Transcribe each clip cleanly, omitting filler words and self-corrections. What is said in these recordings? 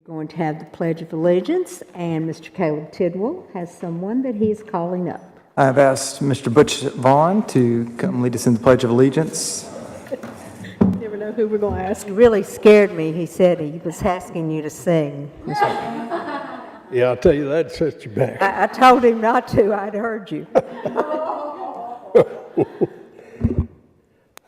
Going to have the Pledge of Allegiance, and Mr. Caleb Tidwell has someone that he is calling up. I've asked Mr. Butch Vaughn to come lead us in the Pledge of Allegiance. Never know who we're going to ask. He really scared me. He said he was asking you to sing. Yeah, I'll tell you, that sets you back. I told him not to. I'd heard you.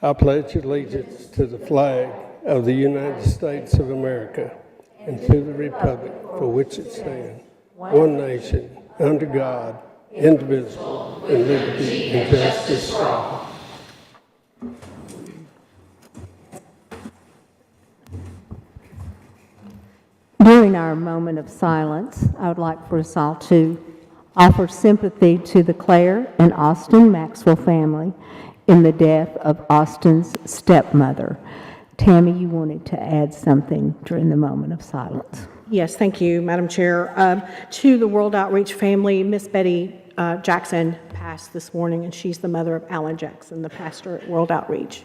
I pledge allegiance to the flag of the United States of America and to the republic for which it stands, one nation, under God, indivisible, and liberty and justice for all. During our moment of silence, I would like for us all to offer sympathy to the Claire and Austin Maxwell family in the death of Austin's stepmother. Tammy, you wanted to add something during the moment of silence. Yes, thank you, Madam Chair. To the World Outreach family, Miss Betty Jackson passed this morning, and she's the mother of Alan Jackson, the pastor at World Outreach.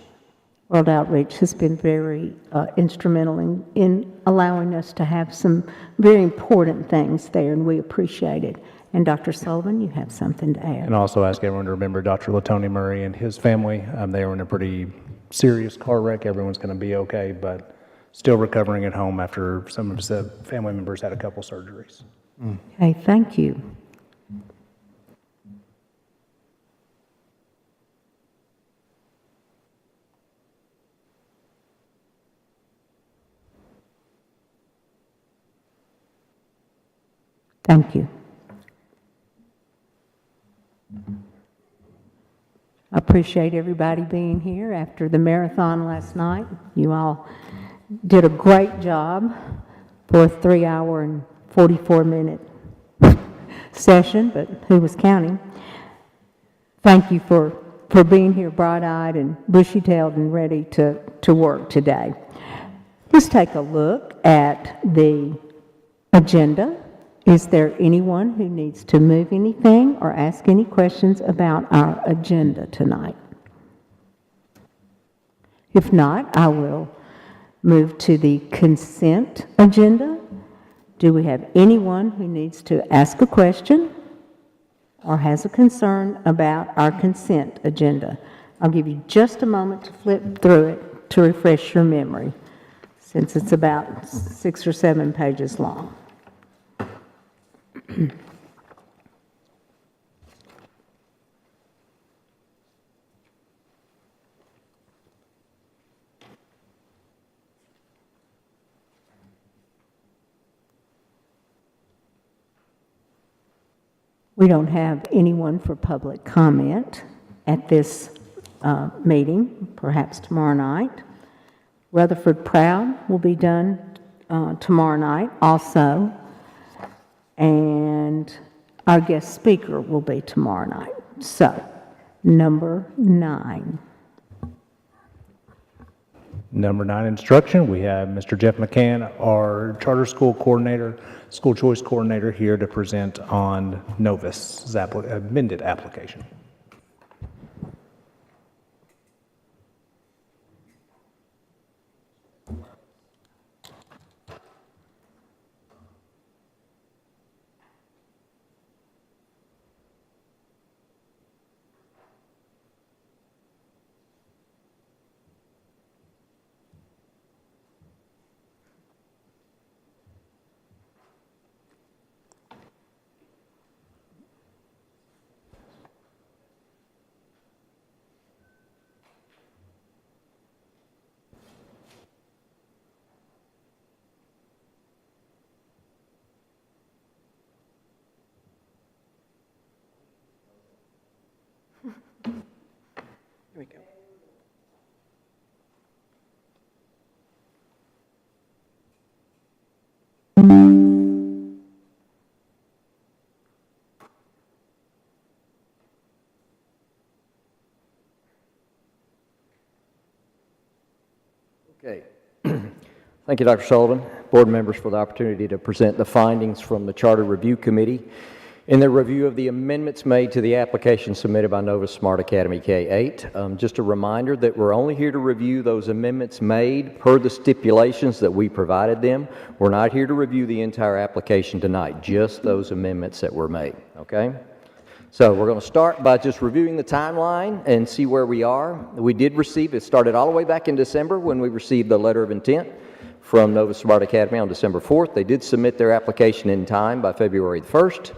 World Outreach has been very instrumental in allowing us to have some very important things there, and we appreciate it. And Dr. Sullivan, you have something to add. And also ask everyone to remember Dr. Latoni Murray and his family. They were in a pretty serious car wreck. Everyone's going to be okay, but still recovering at home after some of his family members had a couple surgeries. Okay, thank you. Thank you. I appreciate everybody being here after the marathon last night. You all did a great job for a 3-hour and 44-minute session, but who was counting? Thank you for being here bright-eyed and bushy-tailed and ready to work today. Let's take a look at the agenda. Is there anyone who needs to move anything or ask any questions about our agenda tonight? If not, I will move to the consent agenda. Do we have anyone who needs to ask a question or has a concern about our consent agenda? I'll give you just a moment to flip through it to refresh your memory, since it's about 6 or 7 pages long. We don't have anyone for public comment at this meeting, perhaps tomorrow night. Rutherford Proud will be done tomorrow night also. And our guest speaker will be tomorrow night. So, number 9. Number 9, instruction. We have Mr. Jeff McCann, our charter school coordinator, school choice coordinator, here to present on Novus's amended application. Here we go. Okay. Thank you, Dr. Sullivan, board members, for the opportunity to present the findings from the Charter Review Committee In the review of the amendments made to the application submitted by Nova Smart Academy K-8, just a reminder that we're only here to review those amendments made per the stipulations that we provided them. We're not here to review the entire application tonight, just those amendments that were made, okay? So we're going to start by just reviewing the timeline and see where we are. We did receive, it started all the way back in December when we received the letter of intent from Nova Smart Academy on December 4th. They did submit their application in time by February the 1st.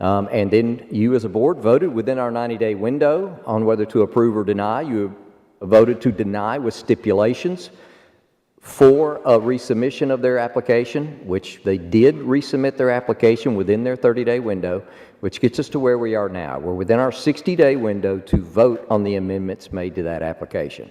And then you as a board voted within our 90-day window on whether to approve or deny. You voted to deny with stipulations for a resubmission of their application, which they did resubmit their application within their 30-day window, which gets us to where we are now. We're within our 60-day window to vote on the amendments made to that application.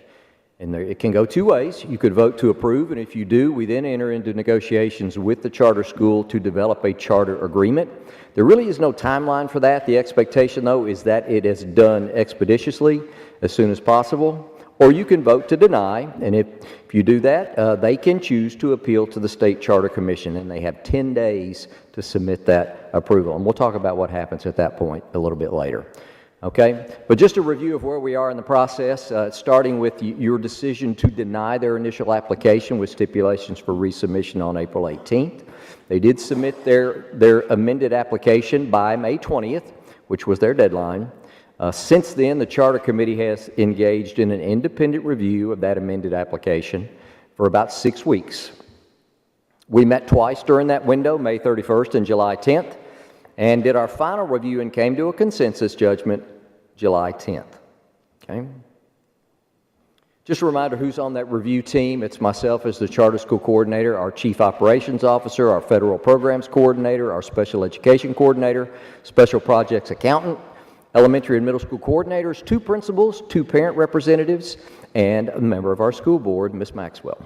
And it can go two ways. You could vote to approve, and if you do, we then enter into negotiations with the charter school to develop a charter agreement. There really is no timeline for that. The expectation, though, is that it is done expeditiously as soon as possible. Or you can vote to deny, and if you do that, they can choose to appeal to the State Charter Commission, and they have 10 days to submit that approval. And we'll talk about what happens at that point a little bit later. Okay, but just a review of where we are in the process, starting with your decision to deny their initial application with stipulations for resubmission on April 18th. They did submit their amended application by May 20th, which was their deadline. Since then, the Charter Committee has engaged in an independent review of that amended application for about 6 weeks. We met twice during that window, May 31st and July 10th. And did our final review and came to a consensus judgment July 10th. Okay? Just a reminder who's on that review team. It's myself as the charter school coordinator, our chief operations officer, our federal programs coordinator, our special education coordinator, special projects accountant, elementary and middle school coordinators, 2 principals, 2 parent representatives, and a member of our school board, Ms. Maxwell.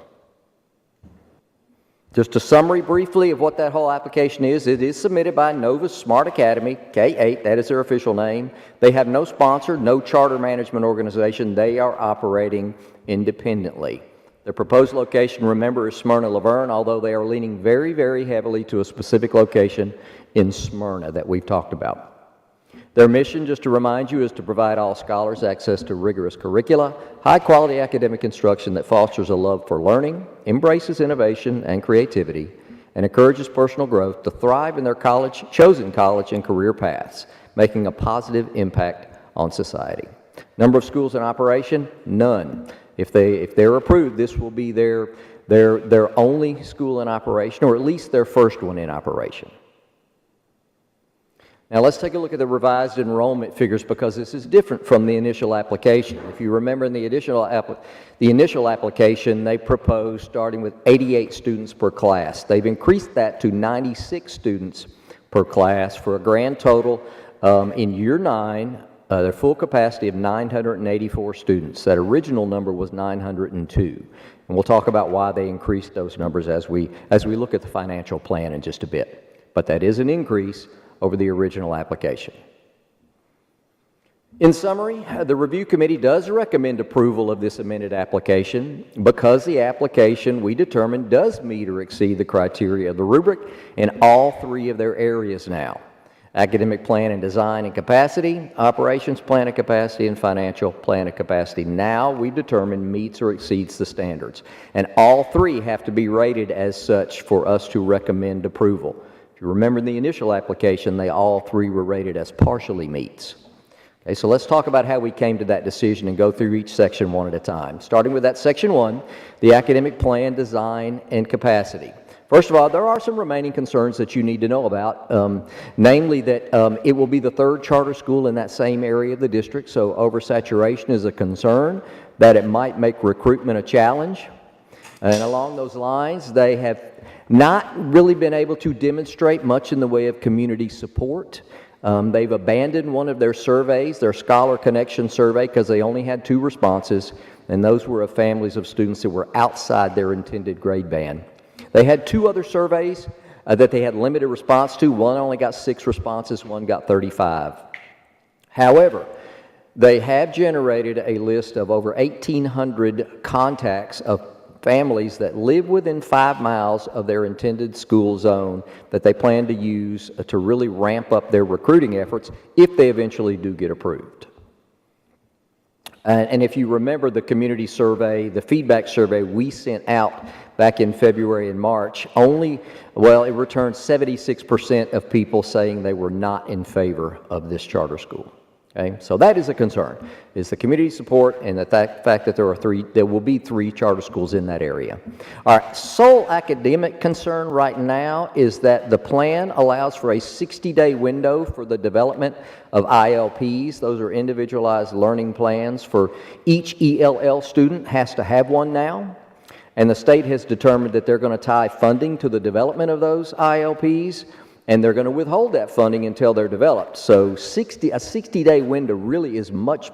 Just a summary briefly of what that whole application is. It is submitted by Nova Smart Academy, K-8, that is their official name. They have no sponsor, no charter management organization. They are operating independently. Their proposed location, remember, is Smyrna Laverne, although they are leaning very, very heavily to a specific location in Smyrna that we've talked about. Their mission, just to remind you, is to provide all scholars access to rigorous curricula, high-quality academic instruction that fosters a love for learning, embraces innovation and creativity, and encourages personal growth to thrive in their chosen college and career paths, making a positive impact on society. Number of schools in operation? None. If they're approved, this will be their only school in operation, or at least their first one in operation. Now let's take a look at the revised enrollment figures because this is different from the initial application. If you remember in the initial application, they proposed starting with 88 students per class. They've increased that to 96 students per class for a grand total in year 9, their full capacity of 984 students. That original number was 902. And we'll talk about why they increased those numbers as we look at the financial plan in just a bit. But that is an increase over the original application. In summary, the review committee does recommend approval of this amended application because the application, we determined, does meet or exceed the criteria of the rubric in all 3 of their areas now: academic plan and design and capacity, operations plan and capacity, and financial plan and capacity. Now we determine meets or exceeds the standards. And all 3 have to be rated as such for us to recommend approval. You remember in the initial application, they all 3 were rated as partially meets. Okay, so let's talk about how we came to that decision and go through each section one at a time. Starting with that section 1, the academic plan, design, and capacity. First of all, there are some remaining concerns that you need to know about, namely that it will be the 3rd charter school in that same area of the district, so oversaturation is a concern, that it might make recruitment a challenge. And along those lines, they have not really been able to demonstrate much in the way of community support. They've abandoned one of their surveys, their Scholar Connection survey, because they only had 2 responses, and those were of families of students that were outside their intended grade band. They had 2 other surveys that they had limited response to. One only got 6 responses, one got 35. However, they have generated a list of over 1,800 contacts of families that live within 5 miles of their intended school zone that they plan to use to really ramp up their recruiting efforts if they eventually do get approved. And if you remember the community survey, the feedback survey we sent out back in February and March, it returned 76% of people saying they were not in favor of this charter school. Okay, so that is a concern, is the community support and the fact that there will be 3 charter schools in that area. All right, sole academic concern right now is that the plan allows for a 60-day window for the development of ILPs. Those are individualized learning plans for each ELL student has to have one now. And the state has determined that they're going to tie funding to the development of those ILPs, and they're going to withhold that funding until they're developed. So a 60-day window really is much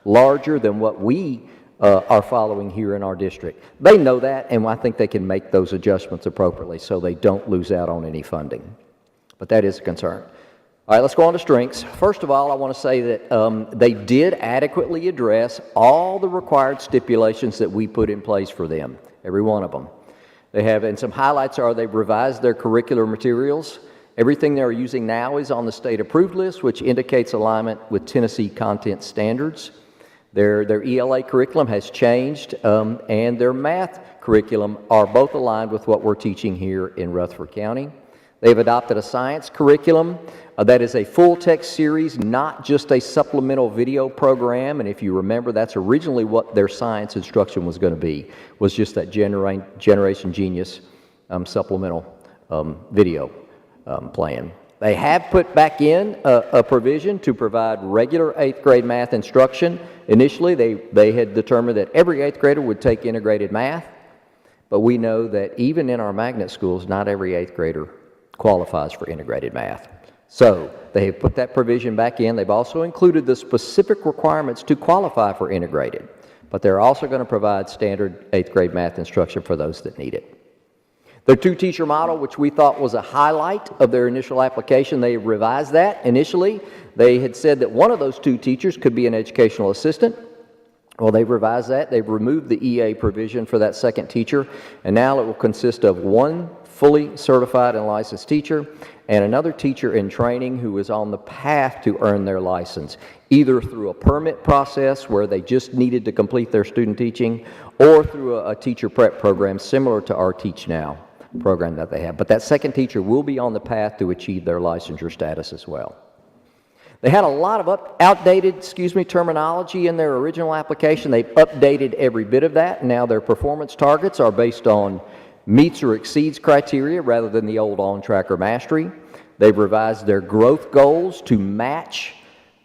larger than what we are following here in our district. They know that, and I think they can make those adjustments appropriately so they don't lose out on any funding. But that is a concern. All right, let's go on to strengths. First of all, I want to say that they did adequately address all the required stipulations that we put in place for them, every one of them. They have, and some highlights are they've revised their curricular materials. Everything they're using now is on the state approved list, which indicates alignment with Tennessee content standards. Their ELA curriculum has changed, and their math curriculum are both aligned with what we're teaching here in Rutherford County. They've adopted a science curriculum that is a full text series, not just a supplemental video program. And if you remember, that's originally what their science instruction was going to be, was just that Generation Genius supplemental video plan. They have put back in a provision to provide regular 8th grade math instruction. Initially, they had determined that every 8th grader would take integrated math, but we know that even in our magnet schools, not every 8th grader qualifies for integrated math. So they have put that provision back in. They've also included the specific requirements to qualify for integrated, but they're also going to provide standard 8th grade math instruction for those that need it. Their 2-teacher model, which we thought was a highlight of their initial application, they revised that. Initially, they had said that one of those 2 teachers could be an educational assistant. Well, they've revised that. They've removed the EA provision for that second teacher, and now it will consist of 1 fully certified and licensed teacher and another teacher in training who is on the path to earn their license, either through a permit process where they just needed to complete their student teaching or through a teacher prep program similar to our Teach Now program that they have. But that second teacher will be on the path to achieve their licensure status as well. They had a lot of outdated terminology in their original application. They've updated every bit of that. Now their performance targets are based on meets or exceeds criteria rather than the old on-track or mastery. They've revised their growth goals to match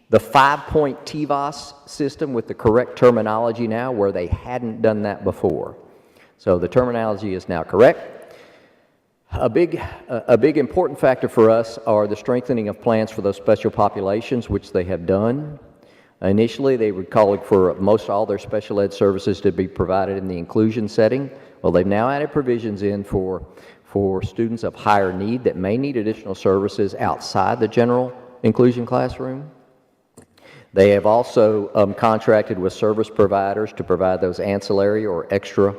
the 5-point TVOS system with the correct terminology now, where they hadn't done that before. So the terminology is now correct. A big important factor for us are the strengthening of plans for those special populations, which they have done. Initially, they were calling for most all their special ed services to be provided in the inclusion setting. Well, they've now added provisions in for students of higher need that may need additional services outside the general inclusion classroom. They have also contracted with service providers to provide those ancillary or extra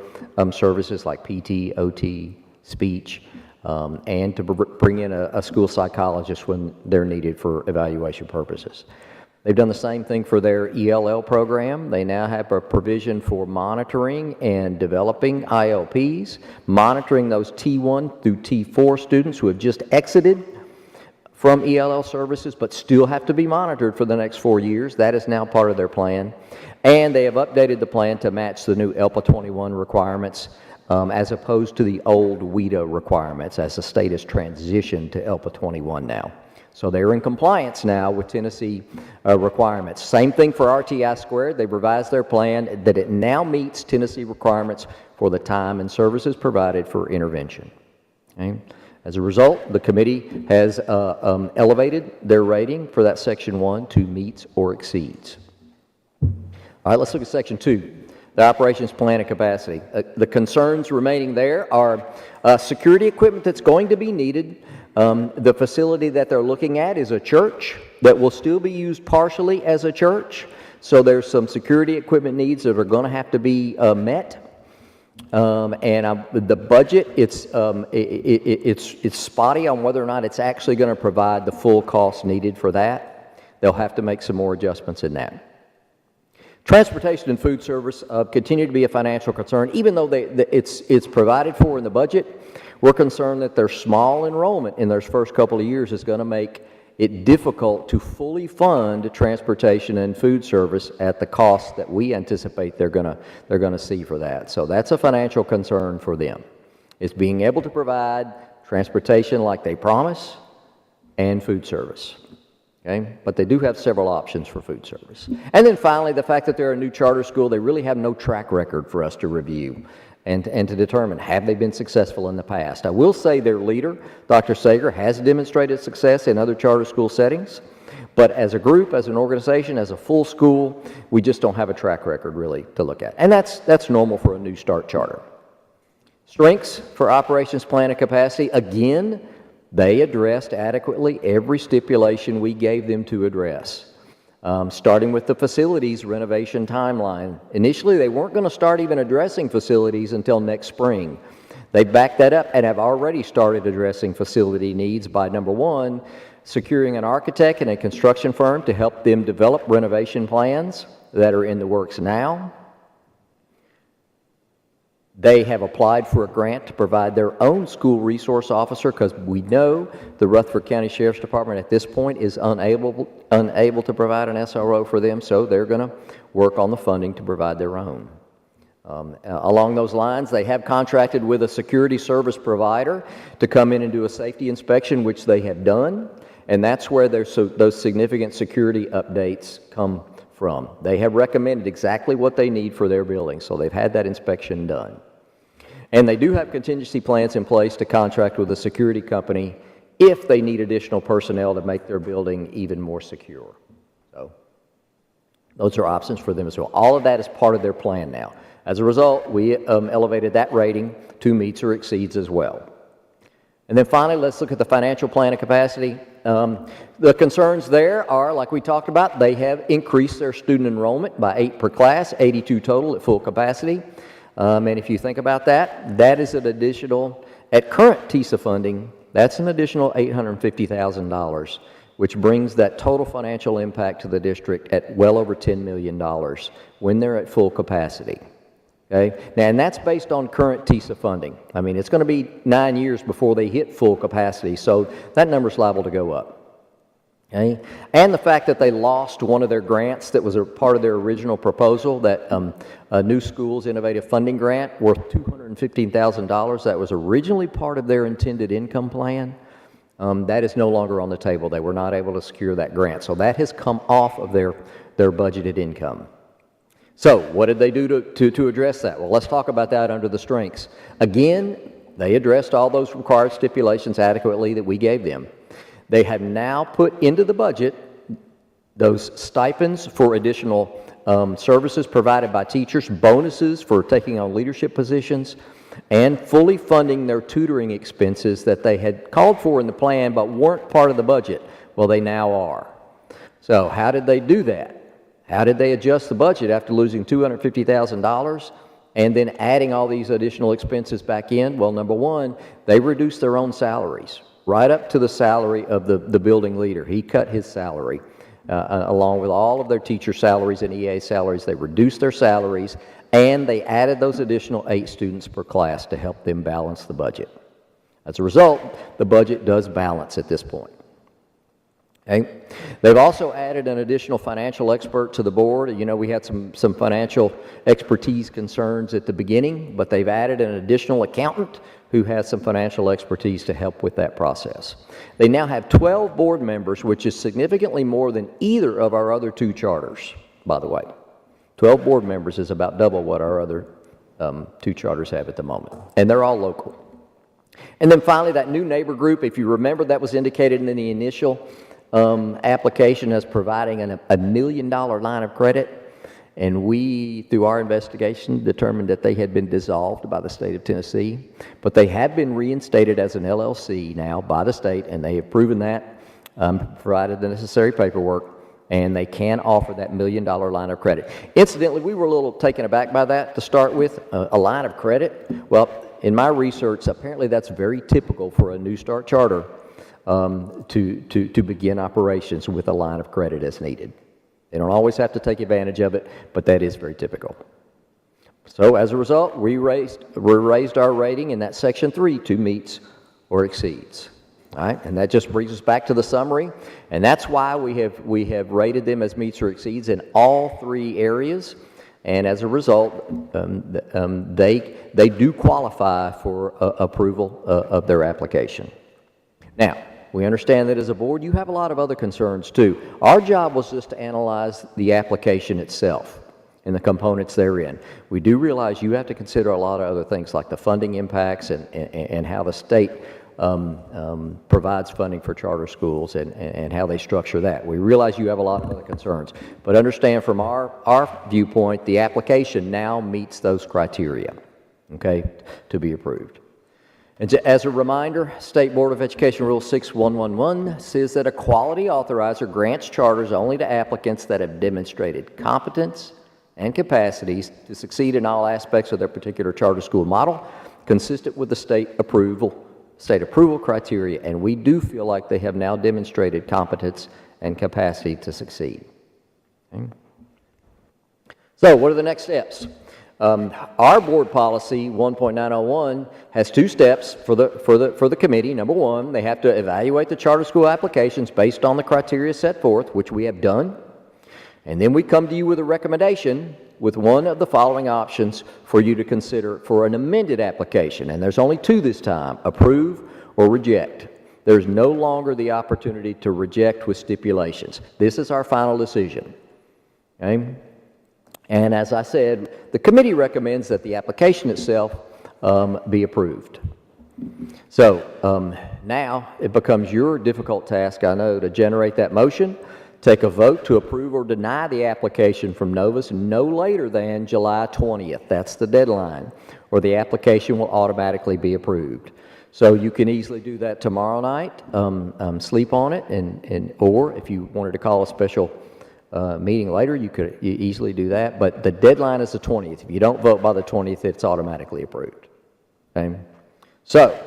services like PT, OT, speech, and to bring in a school psychologist when they're needed for evaluation purposes. They've done the same thing for their ELL program. They now have a provision for monitoring and developing ILPs, monitoring those T1 through T4 students who have just exited from ELL services but still have to be monitored for the next 4 years. That is now part of their plan. And they have updated the plan to match the new ELPA 21 requirements as opposed to the old WIDA requirements as the state has transitioned to ELPA 21 now. So they're in compliance now with Tennessee requirements. Same thing for RTI Squared. They've revised their plan that it now meets Tennessee requirements for the time and services provided for intervention. Okay? As a result, the committee has elevated their rating for that Section 1 to meets or exceeds. All right, let's look at Section 2. The operations plan and capacity. The concerns remaining there are security equipment that's going to be needed. The facility that they're looking at is a church that will still be used partially as a church. So there's some security equipment needs that are going to have to be met. The budget, it's spotty on whether or not it's actually going to provide the full cost needed for that. They'll have to make some more adjustments in that. Transportation and food service continue to be a financial concern. Even though it's provided for in the budget, we're concerned that their small enrollment in their first couple of years is going to make it difficult to fully fund transportation and food service at the cost that we anticipate they're going to see for that. So that's a financial concern for them. It's being able to provide transportation like they promise and food service. Okay? But they do have several options for food service. And then finally, the fact that they're a new charter school, they really have no track record for us to review and to determine, have they been successful in the past? I will say their leader, Dr. Sager, has demonstrated success in other charter school settings, but as a group, as an organization, as a full school, we just don't have a track record really to look at. And that's normal for a new start charter. Strengths for operations plan and capacity, again, they addressed adequately every stipulation we gave them to address. Starting with the facilities renovation timeline. Initially, they weren't going to start even addressing facilities until next spring. They backed that up and have already started addressing facility needs by, number one, securing an architect and a construction firm to help them develop renovation plans that are in the works now. They have applied for a grant to provide their own school resource officer because we know the Rutherford County Sheriff's Department at this point is unable to provide an SRO for them, so they're going to work on the funding to provide their own. Along those lines, they have contracted with a security service provider to come in and do a safety inspection, which they have done, and that's where those significant security updates come from. They have recommended exactly what they need for their building, so they've had that inspection done. And they do have contingency plans in place to contract with a security company if they need additional personnel to make their building even more secure. So those are options for them as well. All of that is part of their plan now. As a result, we elevated that rating to meets or exceeds as well. And then finally, let's look at the financial plan of capacity. The concerns there are, like we talked about, they have increased their student enrollment by 8 per class, 82 total at full capacity. And if you think about that, that is an additional, at current TISA funding, that's an additional $850,000, which brings that total financial impact to the district at well over $10 million when they're at full capacity. Okay? Now, and that's based on current TISA funding. I mean, it's going to be 9 years before they hit full capacity, so that number's liable to go up. Okay? And the fact that they lost one of their grants that was a part of their original proposal, that New Schools Innovative Funding Grant worth $215,000, that was originally part of their intended income plan, that is no longer on the table. They were not able to secure that grant. So that has come off of their budgeted income. So what did they do to address that? Well, let's talk about that under the strengths. Again, they addressed all those required stipulations adequately that we gave them. They have now put into the budget those stipends for additional services provided by teachers, bonuses for taking on leadership positions, and fully funding their tutoring expenses that they had called for in the plan but weren't part of the budget. Well, they now are. So how did they do that? How did they adjust the budget after losing $250,000 and then adding all these additional expenses back in? Well, number one, they reduced their own salaries, right up to the salary of the building leader. He cut his salary, along with all of their teacher salaries and EA salaries. They reduced their salaries, and they added those additional 8 students per class to help them balance the budget. As a result, the budget does balance at this point. Okay. They've also added an additional financial expert to the board. You know, we had some financial expertise concerns at the beginning, but they've added an additional accountant who has some financial expertise to help with that process. They now have 12 board members, which is significantly more than either of our other 2 charters, by the way. 12 board members is about double what our other 2 charters have at the moment, and they're all local. And then finally, that new neighbor group, if you remember, that was indicated in the initial application as providing a $1 million line of credit, and we, through our investigation, determined that they had been dissolved by the state of Tennessee, but they have been reinstated as an LLC now by the state, and they have proven that, provided the necessary paperwork, and they can offer that $1 million line of credit. Incidentally, we were a little taken aback by that to start with, a line of credit. Well, in my research, apparently that's very typical for a New Start charter to begin operations with a line of credit as needed. They don't always have to take advantage of it, but that is very typical. So as a result, we raised our rating in that section 3 to meets or exceeds. All right, and that just brings us back to the summary, and that's why we have rated them as meets or exceeds in all 3 areas, and as a result, they do qualify for approval of their application. Now, we understand that as a board, you have a lot of other concerns too. Our job was just to analyze the application itself and the components therein. We do realize you have to consider a lot of other things like the funding impacts and how the state provides funding for charter schools and how they structure that. We realize you have a lot of other concerns, but understand from our viewpoint, the application now meets those criteria, okay, to be approved. And as a reminder, State Board of Education Rule 6111 says that a quality authorizer grants charters only to applicants that have demonstrated competence and capacities to succeed in all aspects of their particular charter school model, consistent with the state approval criteria, and we do feel like they have now demonstrated competence and capacity to succeed. Okay. So what are the next steps? Our board policy 1.901 has 2 steps for the committee. Number 1, they have to evaluate the charter school applications based on the criteria set forth, which we have done. And then we come to you with a recommendation with one of the following options for you to consider for an amended application. And there's only 2 this time: approve or reject. There's no longer the opportunity to reject with stipulations. This is our final decision. Okay? And as I said, the committee recommends that the application itself be approved. So now it becomes your difficult task, I know, to generate that motion, take a vote to approve or deny the application from Novus no later than July 20th. That's the deadline, or the application will automatically be approved. So you can easily do that tomorrow night, sleep on it, or if you wanted to call a special meeting later, you could easily do that, but the deadline is the 20th. If you don't vote by the 20th, it's automatically approved. Okay? So,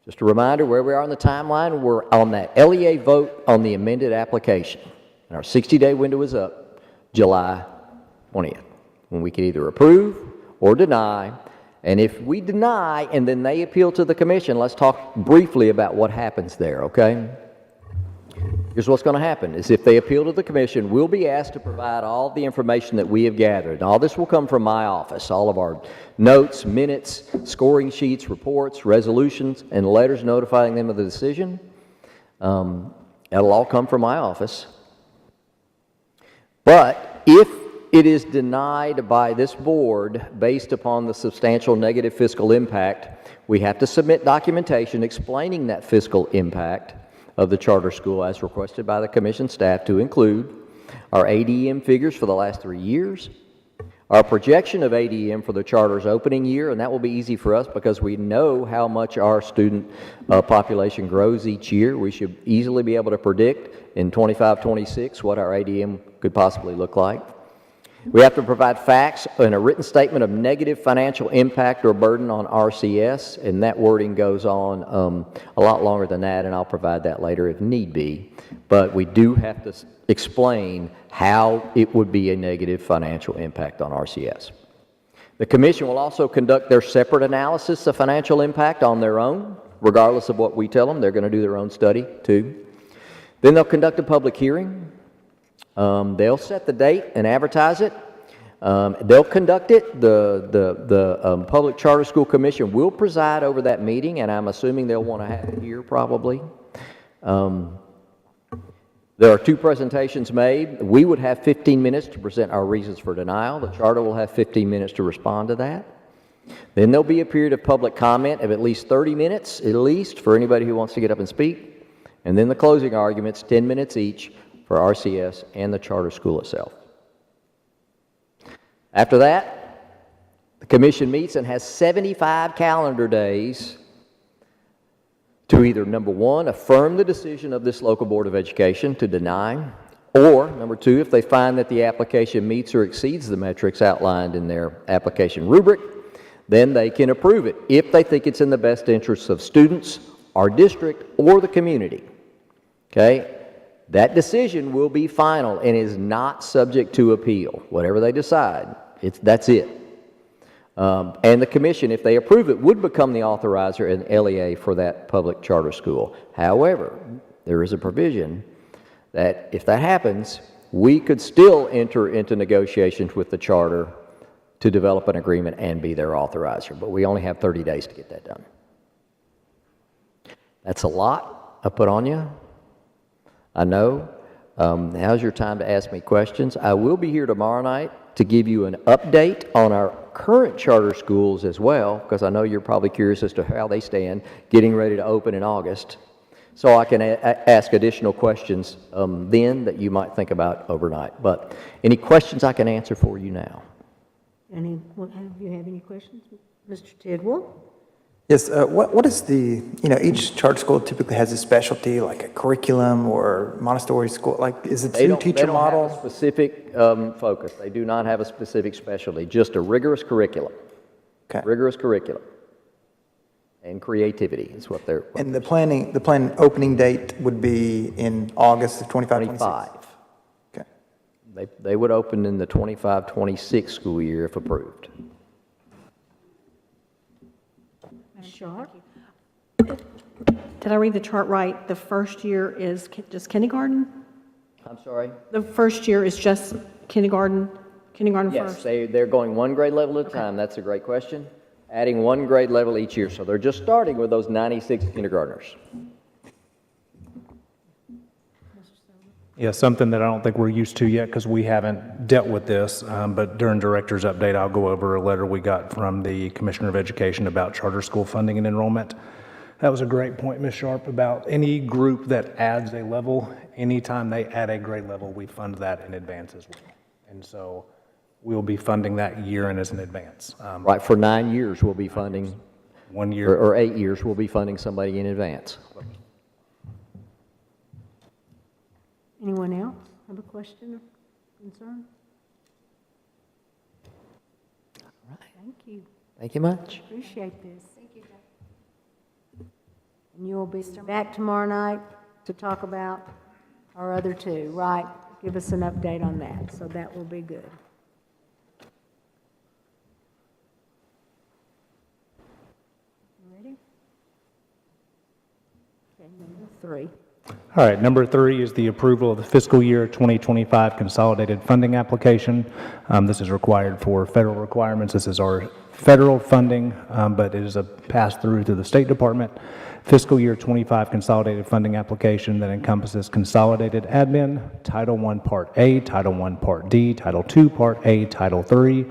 just a reminder where we are on the timeline. We're on that LEA vote on the amended application. And our 60-day window is up July 20th, when we can either approve or deny. And if we deny and then they appeal to the commission, let's talk briefly about what happens there, okay? Here's what's going to happen, is if they appeal to the commission, we'll be asked to provide all the information that we have gathered. And all this will come from my office, all of our notes, minutes, scoring sheets, reports, resolutions, and letters notifying them of the decision. That'll all come from my office. But if it is denied by this board based upon the substantial negative fiscal impact, we have to submit documentation explaining that fiscal impact of the charter school as requested by the commission staff, to include our ADM figures for the last 3 years, our projection of ADM for the charter's opening year, and that will be easy for us because we know how much our student population grows each year. We should easily be able to predict in 25-26 what our ADM could possibly look like. We have to provide facts and a written statement of negative financial impact or burden on RCS, and that wording goes on a lot longer than that, and I'll provide that later if need be. But we do have to explain how it would be a negative financial impact on RCS. The commission will also conduct their separate analysis of financial impact on their own, regardless of what we tell them. They're going to do their own study too. Then they'll conduct a public hearing. They'll set the date and advertise it. They'll conduct it. The Public Charter School Commission will preside over that meeting, and I'm assuming they'll want to have it here probably. There are 2 presentations made. We would have 15 minutes to present our reasons for denial. The charter will have 15 minutes to respond to that. Then there'll be a period of public comment of at least 30 minutes, at least, for anybody who wants to get up and speak. And then the closing arguments, 10 minutes each, for RCS and the charter school itself. After that, the commission meets and has 75 calendar days to either, number 1, affirm the decision of this local Board of Education to deny, Or, number two, if they find that the application meets or exceeds the metrics outlined in their application rubric, then they can approve it if they think it's in the best interests of students, our district, or the community. Okay? That decision will be final and is not subject to appeal. Whatever they decide, that's it. And the commission, if they approve it, would become the authorizer and LEA for that public charter school. However, there is a provision that if that happens, we could still enter into negotiations with the charter to develop an agreement and be their authorizer, but we only have 30 days to get that done. That's a lot I put on you. I know. Now's your time to ask me questions. I will be here tomorrow night to give you an update on our current charter schools as well, because I know you're probably curious as to how they stand, getting ready to open in August. So I can ask additional questions then that you might think about overnight. But any questions I can answer for you now? Do you have any questions, Mr. Tidwell? Yes, what is the, each charter school typically has a specialty, like a curriculum or Montessori school, like, is it They don't two-teacher have a model? specific focus. They do not have a specific specialty, just a rigorous curriculum. Okay. Rigorous curriculum. And creativity is what they're. And the planned opening date would be in August of 25, 26? 25. Okay. They would open in the 25-26 school year if approved. Ms. Sharp? Did I read the chart right? The first year is just kindergarten? I'm sorry? The first year is just kindergarten Yes, first? they're going one grade level at a time. That's a great question. Adding one grade level each year. So they're just starting with those 96 kindergartners. Yeah, something that I don't think we're used to yet because we haven't dealt with this, but during Director's Update, I'll go over a letter we got from the Commissioner of Education about charter school funding and enrollment. That was a great point, Ms. Sharp, about any group that adds a level, anytime they add a grade level, we fund that in advance as well. And so we'll be funding that year in as an advance. Right, for 9 years, we'll be funding, 1 year. or 8 years, we'll be funding somebody in advance. Anyone else have a question or concern? All right. Thank you. Thank you much. Appreciate this. Thank you, And you'll be back tomorrow night to talk about our other two, right? Give us an update on that, so that will be good. Ready? Okay, number 3. All right, number 3 is the approval of the fiscal year 2025 consolidated funding application. This is required for federal requirements. This is our federal funding, but it is a pass-through to the State Department. Fiscal year 25 consolidated funding application that encompasses consolidated admin, Title I Part A, Title I Part D, Title II Part A, Title III,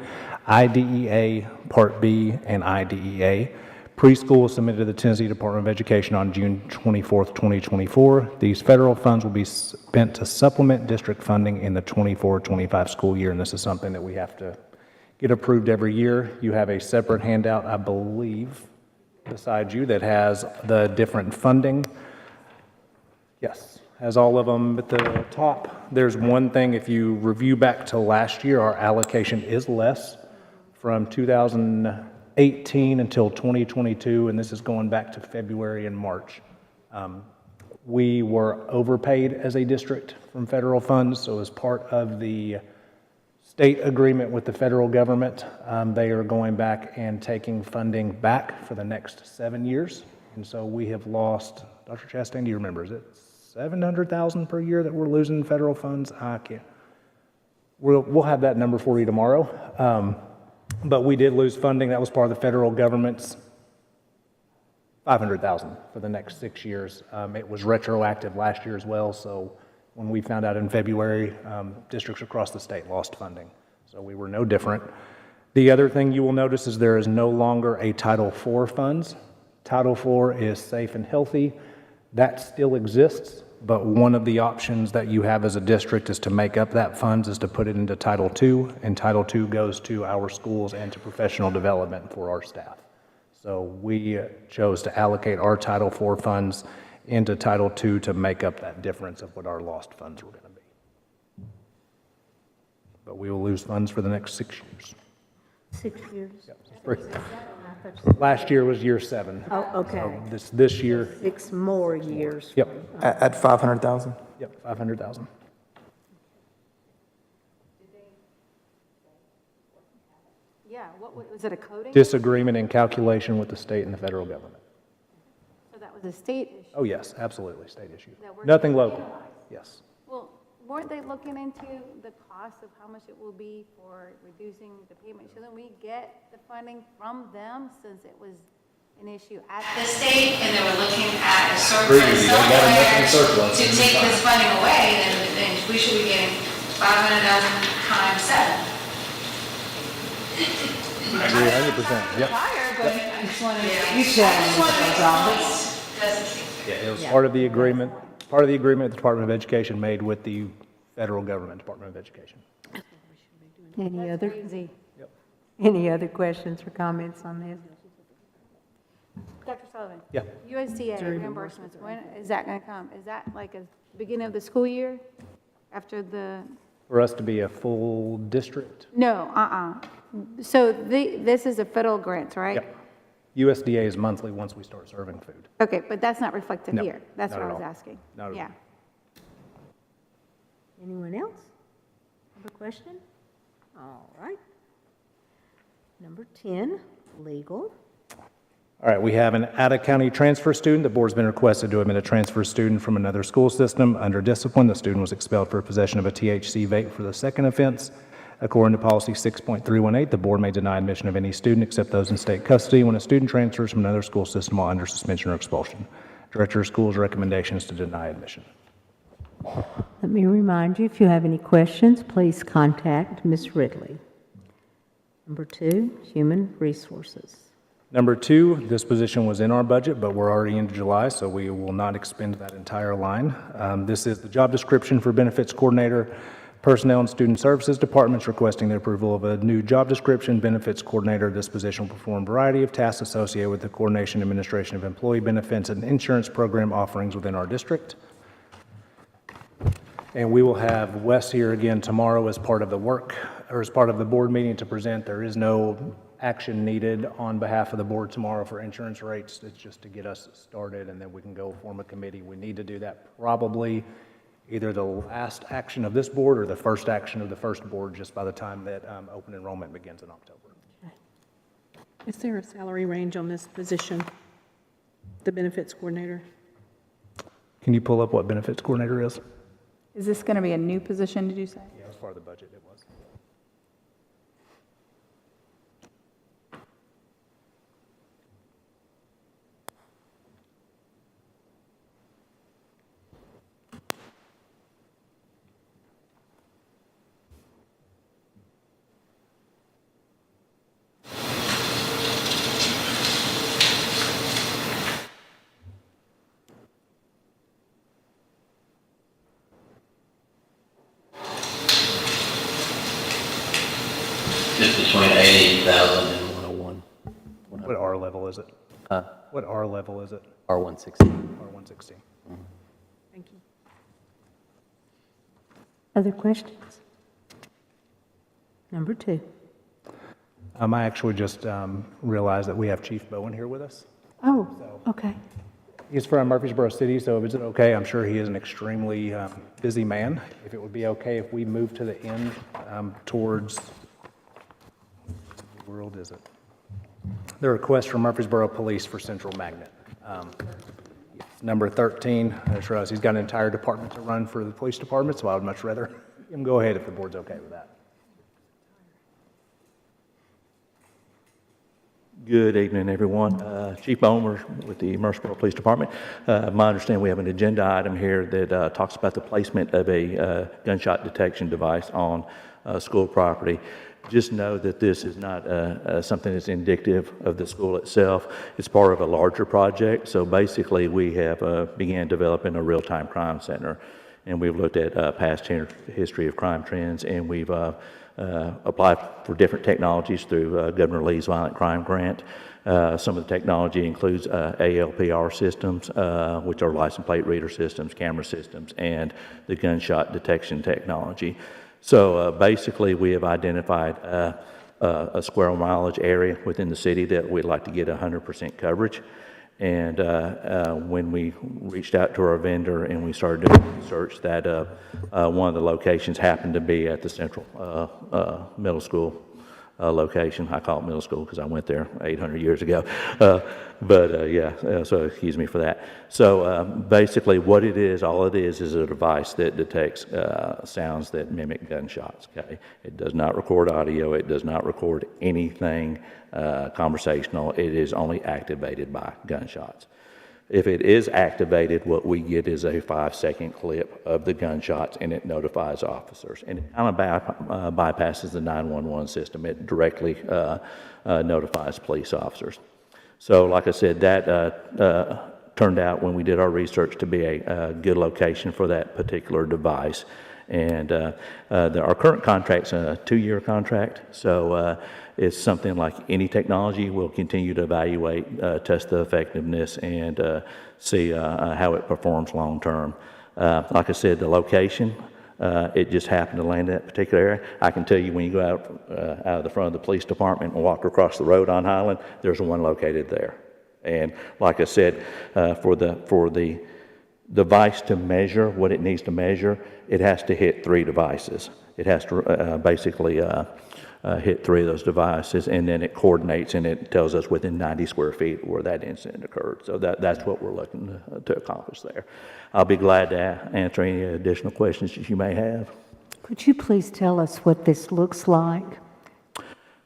IDEA Part B, and IDEA. Preschool was submitted to the Tennessee Department of Education on June 24th, 2024. These federal funds will be spent to supplement district funding in the 24-25 school year, and this is something that we have to get approved every year. You have a separate handout, I believe, beside you that has the different funding. Yes, has all of them at the top. There's one thing, if you review back to last year, our allocation is less from 2018 until 2022, and this is going back to February and March. We were overpaid as a district from federal funds, so as part of the state agreement with the federal government, they are going back and taking funding back for the next 7 years. And so we have lost, Dr. Chastain, do you remember, is it $700,000 per year that we're losing in federal funds? I can't. We'll have that number for you tomorrow. But we did lose funding. That was part of the federal government's $500,000 for the next 6 years. It was retroactive last year as well, so when we found out in February, districts across the state lost funding. So we were no different. The other thing you will notice is there is no longer a Title IV funds. Title IV is safe and healthy. That still exists, but one of the options that you have as a district is to make up that funds is to put it into Title II, and Title II goes to our schools and to professional development for our staff. So we chose to allocate our Title IV funds into Title II to make up that difference of what our lost funds were going to be. but we will lose funds for the next 6 years. 6 years? Last year was year 7. Oh, okay. So this year, 6 more years. yep, At 500,000? yep, 500,000. Yeah, what, was it a coding? Disagreement in calculation with the state and the federal government. So that was a state issue? Oh, yes, absolutely, state issue. That we're- Nothing local, yes. Well, weren't they looking into the cost of how much it will be for reducing the payment? Shouldn't we get the funding from them since it was an issue at The state, and they were looking at a surplus somewhere to take this funding away, then we should be getting 500,000 times 7. I agree 100%, yep. higher, but I just wanted to. You just want to make the least, doesn't seem. Yeah, it was part of the agreement the Department of Education made with the federal government, Department of Education. Any other questions or comments on this? Dr. Sullivan? Yeah. USDA reimbursements, when is that going to come? Is that like a beginning of the school year after the? For us to be a full district, No, So this is a federal grant, right? yep. USDA is monthly once we start serving food. Okay, but that's not reflected No, here. That's not what I at was all. asking. Not at all. Yeah. Anyone else have a question? All right. Number 10, legal. All right, we have an out-of-county transfer student. The board's been requested to admit a transfer student from another school system. Under discipline, the student was expelled for possession of a THC vape for the second offense. According to policy 6.318, the board may deny admission of any student except those in state custody when a student transfers from another school system while under suspension or expulsion. Director of Schools' recommendation is to deny admission. Let me remind you, if you have any questions, please contact Ms. Ridley. Number 2, human resources. Number 2, this position was in our budget, but we're already into July, so we will not expend that entire line. This is the job description for benefits coordinator. Personnel and Student Services Departments requesting the approval of a new job description. Benefits coordinator, this position will perform a variety of tasks associated with the coordination and administration of employee benefits and insurance program offerings within our district. And we will have Wes here again tomorrow as part of the work, or as part of the board meeting to present. There is no action needed on behalf of the board tomorrow for insurance rates. It's just to get us started, and then we can go form a committee. We need to do that probably either the last action of this board or the first action of the first board, just by the time that open enrollment begins in October. Is there a salary range on this position, the benefits coordinator? Can you pull up what benefits coordinator is? Is this going to be a new position, did you say? Yeah, as part of the budget, it was. Just between 80,000 and 101. What R level is it? What R level is it? R160. R116. Thank you. Other questions? Number 2. I actually just realized that we have Chief Bowen here with us. Oh, okay. He's from Murfreesboro City, so is it okay? I'm sure he is an extremely busy man. If it would be okay if we move to the end towards, what world is it? The request from Murfreesboro Police for Central Magnet. Number 13, I just realized he's got an entire department to run for the police department, so I would much rather him go ahead if the board's okay with that. Good evening, everyone. Chief Bowen with the Murfreesboro Police Department. My understanding, we have an agenda item here that talks about the placement of a gunshot detection device on school property. Just know that this is not something that's indicative of the school itself. It's part of a larger project. So basically, we have began developing a real-time crime center, and we've looked at past history of crime trends, and we've applied for different technologies through Governor Lee's Violent Crime Grant. Some of the technology includes ALPR systems, which are license plate reader systems, camera systems, and the gunshot detection technology. So basically, we have identified a square mileage area within the city that we'd like to get 100% coverage. And when we reached out to our vendor and we started doing research, that one of the locations happened to be at the Central Middle School location. I call it middle school because I went there 800 years ago. So excuse me for that. So basically what it is, all it is a device that detects sounds that mimic gunshots, okay? It does not record audio. It does not record anything conversational. It is only activated by gunshots. If it is activated, what we get is a 5-second clip of the gunshots, and it notifies officers. And it kind of bypasses the 911 system. It directly notifies police officers. So like I said, that turned out when we did our research to be a good location for that particular device. And our current contract's a 2-year contract, so it's something like any technology. We'll continue to evaluate, test the effectiveness, and see how it performs long term. Like I said, the location, it just happened to land in that particular area. I can tell you when you go out of the front of the police department and walk across the road on Highland, there's one located there. And like I said, for the device to measure what it needs to measure, it has to hit 3 devices. It has to basically hit 3 of those devices, and then it coordinates and it tells us within 90 square feet where that incident occurred. So that's what we're looking to accomplish there. I'll be glad to answer any additional questions that you may have. Could you please tell us what this looks like?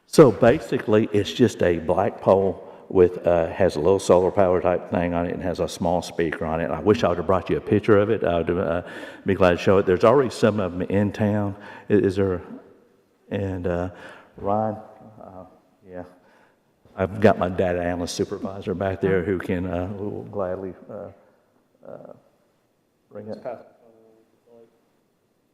So basically, it's just a black pole with has a little solar power type thing on it and has a small speaker on it. I wish I would have brought you a picture of it. I would be glad to show it. There's already some of them in town. Is there? And Ryan, yeah, I've got my data analyst supervisor back there who will gladly bring it.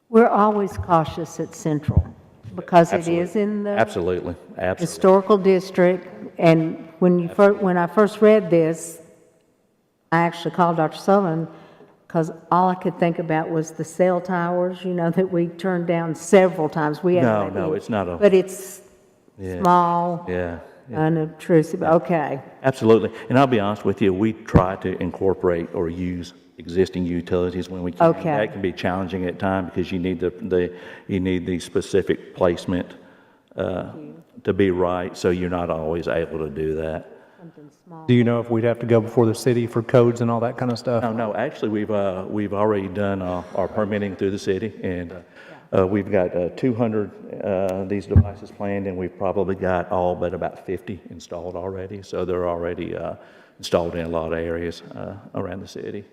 We're always cautious at Central because Absolutely. it is in the Absolutely. historical district. And when I first read this, I actually called Dr. Sullivan because all I could think about was the cell towers, that we turned down several times. We had No, it's not a. But it's small, Yeah. unobtrusive. Okay. Absolutely. And I'll be honest with you, we try to incorporate or use existing utilities when we can. Okay. That can be challenging at times because you need the specific placement to be right, so you're not always able to do that. Do you know if we'd have to go before the city for codes and all that kind of stuff? No, actually, we've already done our permitting through the city, and we've got 200 these devices planned, and we've probably got all but about 50 installed already. So they're already installed in a lot of areas around the city.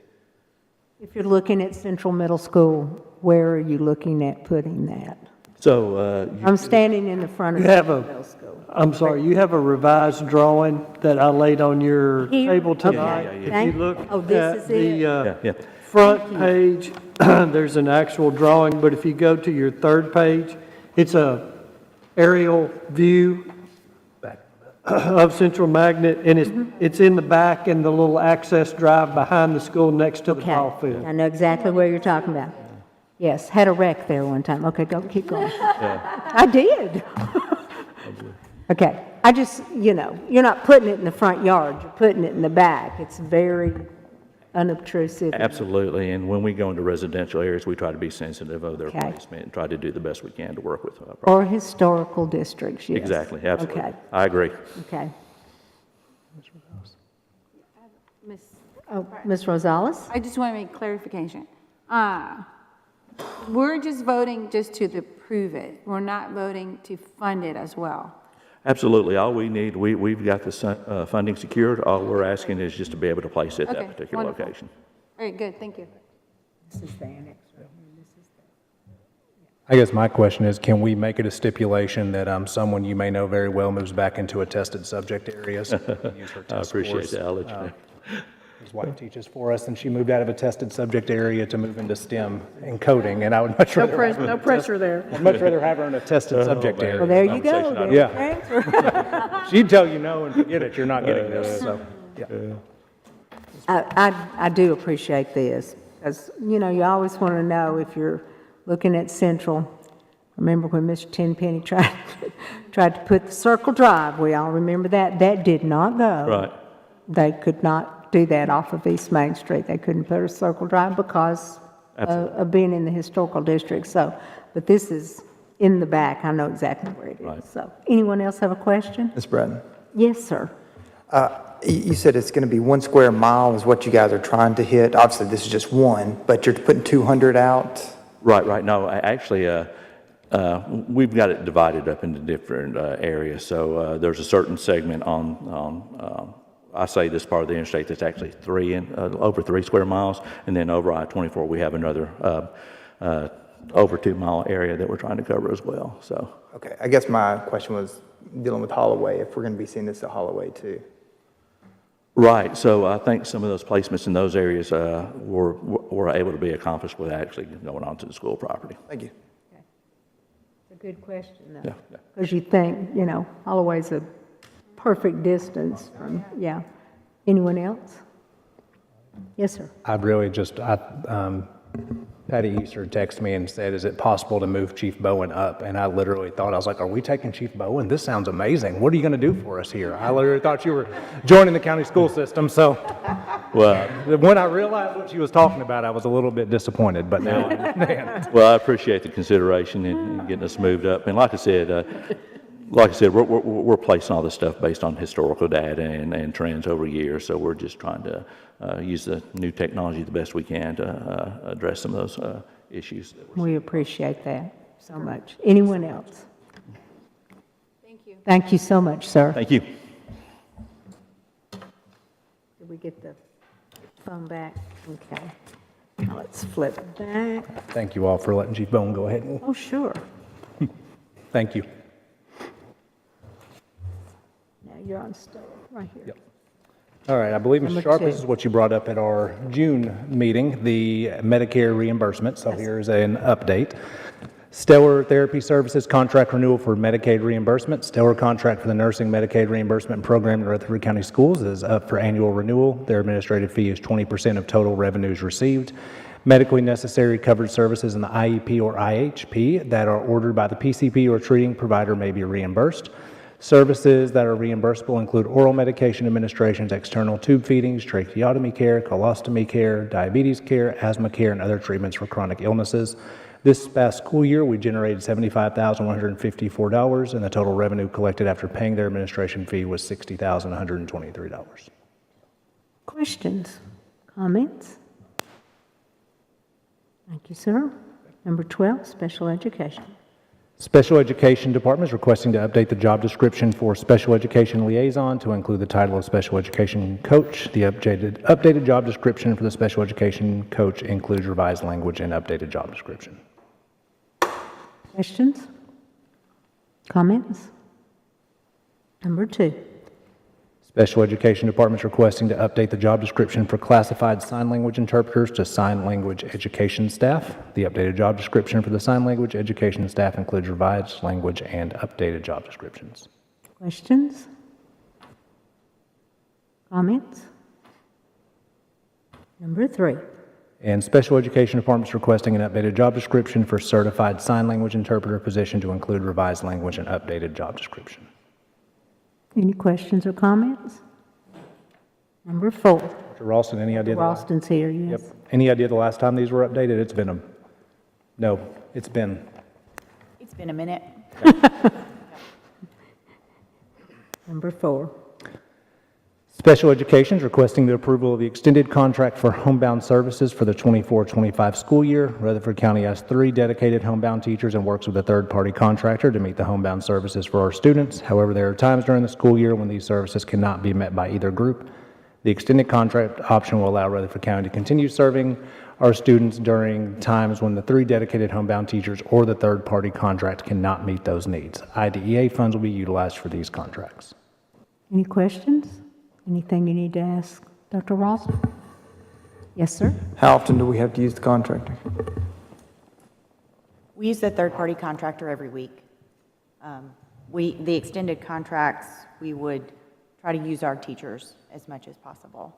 If you're looking at Central Middle School, where are you looking at putting that? So I'm standing in the front of You have Central a- Middle School. I'm sorry, you have a revised drawing that I laid on your Here? table Okay. tonight. If Thank- you look oh, this at is it? yeah. front page, there's an actual drawing, but if you go to your third page, it's a aerial view of Central Magnet, and it's in the back in the little access drive behind the school next to the ball Okay, field. I know exactly where you're talking about. Yes, had a wreck there one time. Okay, go, keep going. I did. Okay, I just, you're not putting it in the front yard, you're putting it in the back. It's very unobtrusive. Absolutely, and when we go into residential areas, we try to be sensitive of their Okay. placement and try to do the best we can to work with. Or historical districts, yes. Exactly, absolutely. Okay, I agree. okay. Miss, Oh, Ms. Rosales? I just want to make clarification. We're just voting just to approve it. We're not voting to fund it as well. Absolutely, all we need, we've got the funding secured. All we're asking is just to be able to place it at Okay, that particular wonderful. location. Very good, thank you. This is the annex right here. I guess my question is, can we make it a stipulation that someone you may know very well moves back into a tested subject area? So we can use her I test appreciate scores? that, I'll let you know. His wife teaches for us, and she moved out of a tested subject area to move into STEM and coding, and I would much rather have her in No a pressure there. I'd much rather have her in a tested subject area. Well, there you go. Conversation There's Yeah. transfer. She'd tell you no and forget it, you're not getting this, so, yeah. I do appreciate this, because, you always want to know if you're looking at Central, Remember when Mr. Tenpenny tried to put the Circle Drive, we all remember that? That did not go. Right. They could not do that off of East Main Street. They couldn't put a Circle Drive because of being in the historical district. So, but this is in the back. I know exactly where it is. Right. So, anyone else have a question? Ms. Bratton? Yes, sir. You said it's going to be 1 square mile is what you guys are trying to hit. Obviously, this is just one, but you're putting 200 out? Right. No, actually, we've got it divided up into different areas. So there's a certain segment on I say this part of the interstate that's actually over 3 square miles, and then over I-24 we have another over 2 mile area that we're trying to cover as well. So. Okay, I guess my question was dealing with Holloway, if we're going to be seeing this at Holloway too. Right. So I think some of those placements in those areas were able to be accomplished without actually going onto the school property. Thank you. It's a good question, though. Yeah. Because you think, Holloway's a perfect distance from, yeah. Anyone else? Yes, sir. Patty Easter texted me and said, is it possible to move Chief Bowen up? And I literally thought, I was like, are we taking Chief Bowen? This sounds amazing. What are you going to do for us here? I literally thought you were joining the county school system. So Well, when I realized what she was talking about, I was a little bit disappointed, but now I understand. well, I appreciate the consideration in getting us moved up. And like I said, we're placing all this stuff based on historical data and trends over years. So we're just trying to use the new technology the best we can to address some of those issues. We appreciate that so much. Anyone else? Thank you. Thank you so much, sir. Thank you. Did we get the phone back? Okay. Now let's flip back. Thank you all for letting Chief Bowen go ahead. Oh, sure. Thank you. Now you're on stove right here. Yep. All right, I believe, Ms. Number Sharp, two. this is what you brought up at our June meeting, the Medicare reimbursement. So here's an update. Stellar Therapy Services contract renewal for Medicaid reimbursement. Stellar contract for the nursing Medicaid reimbursement program in Rutherford County Schools is up for annual renewal. Their administrative fee is 20% of total revenues received. Medically necessary covered services in the IEP or IHP that are ordered by the PCP or treating provider may be reimbursed. Services that are reimbursable include oral medication administrations, external tube feedings, tracheotomy care, colostomy care, diabetes care, asthma care, and other treatments for chronic illnesses. This past school year, we generated $75,154, and the total revenue collected after paying their administration fee was $60,123. Questions? Comments? Thank you, sir. Number 12, special education. Special Education Department is requesting to update the job description for Special Education Liaison to include the title of Special Education Coach. The updated job description for the Special Education Coach includes revised language and updated job description. Questions? Comments? Number 2. Special Education Department is requesting to update the job description for classified sign language interpreters to sign language education staff. The updated job description for the sign language education staff includes revised language and updated job descriptions. Questions? Comments? Number 3. And Special Education Department is requesting an updated job description for certified sign language interpreter position to include revised language and updated job description. Any questions or comments? Number 4. Dr. Ralston, any idea? Ralston's here, yes. Yep. Any idea the last time these were updated? It's been It's been a minute. Number 4. Special Education is requesting the approval of the extended contract for homebound services for the 24-25 school year. Rutherford County has 3 dedicated homebound teachers and works with a third-party contractor to meet the homebound services for our students. However, there are times during the school year when these services cannot be met by either group. The extended contract option will allow Rutherford County to continue serving our students during times when the 3 dedicated homebound teachers or the third-party contract cannot meet those needs. IDEA funds will be utilized for these contracts. Any questions? Anything you need to ask Dr. Ralston? Yes, sir. How often do we have to use the contractor? We use the third-party contractor every week. The extended contracts, we would try to use our teachers as much as possible.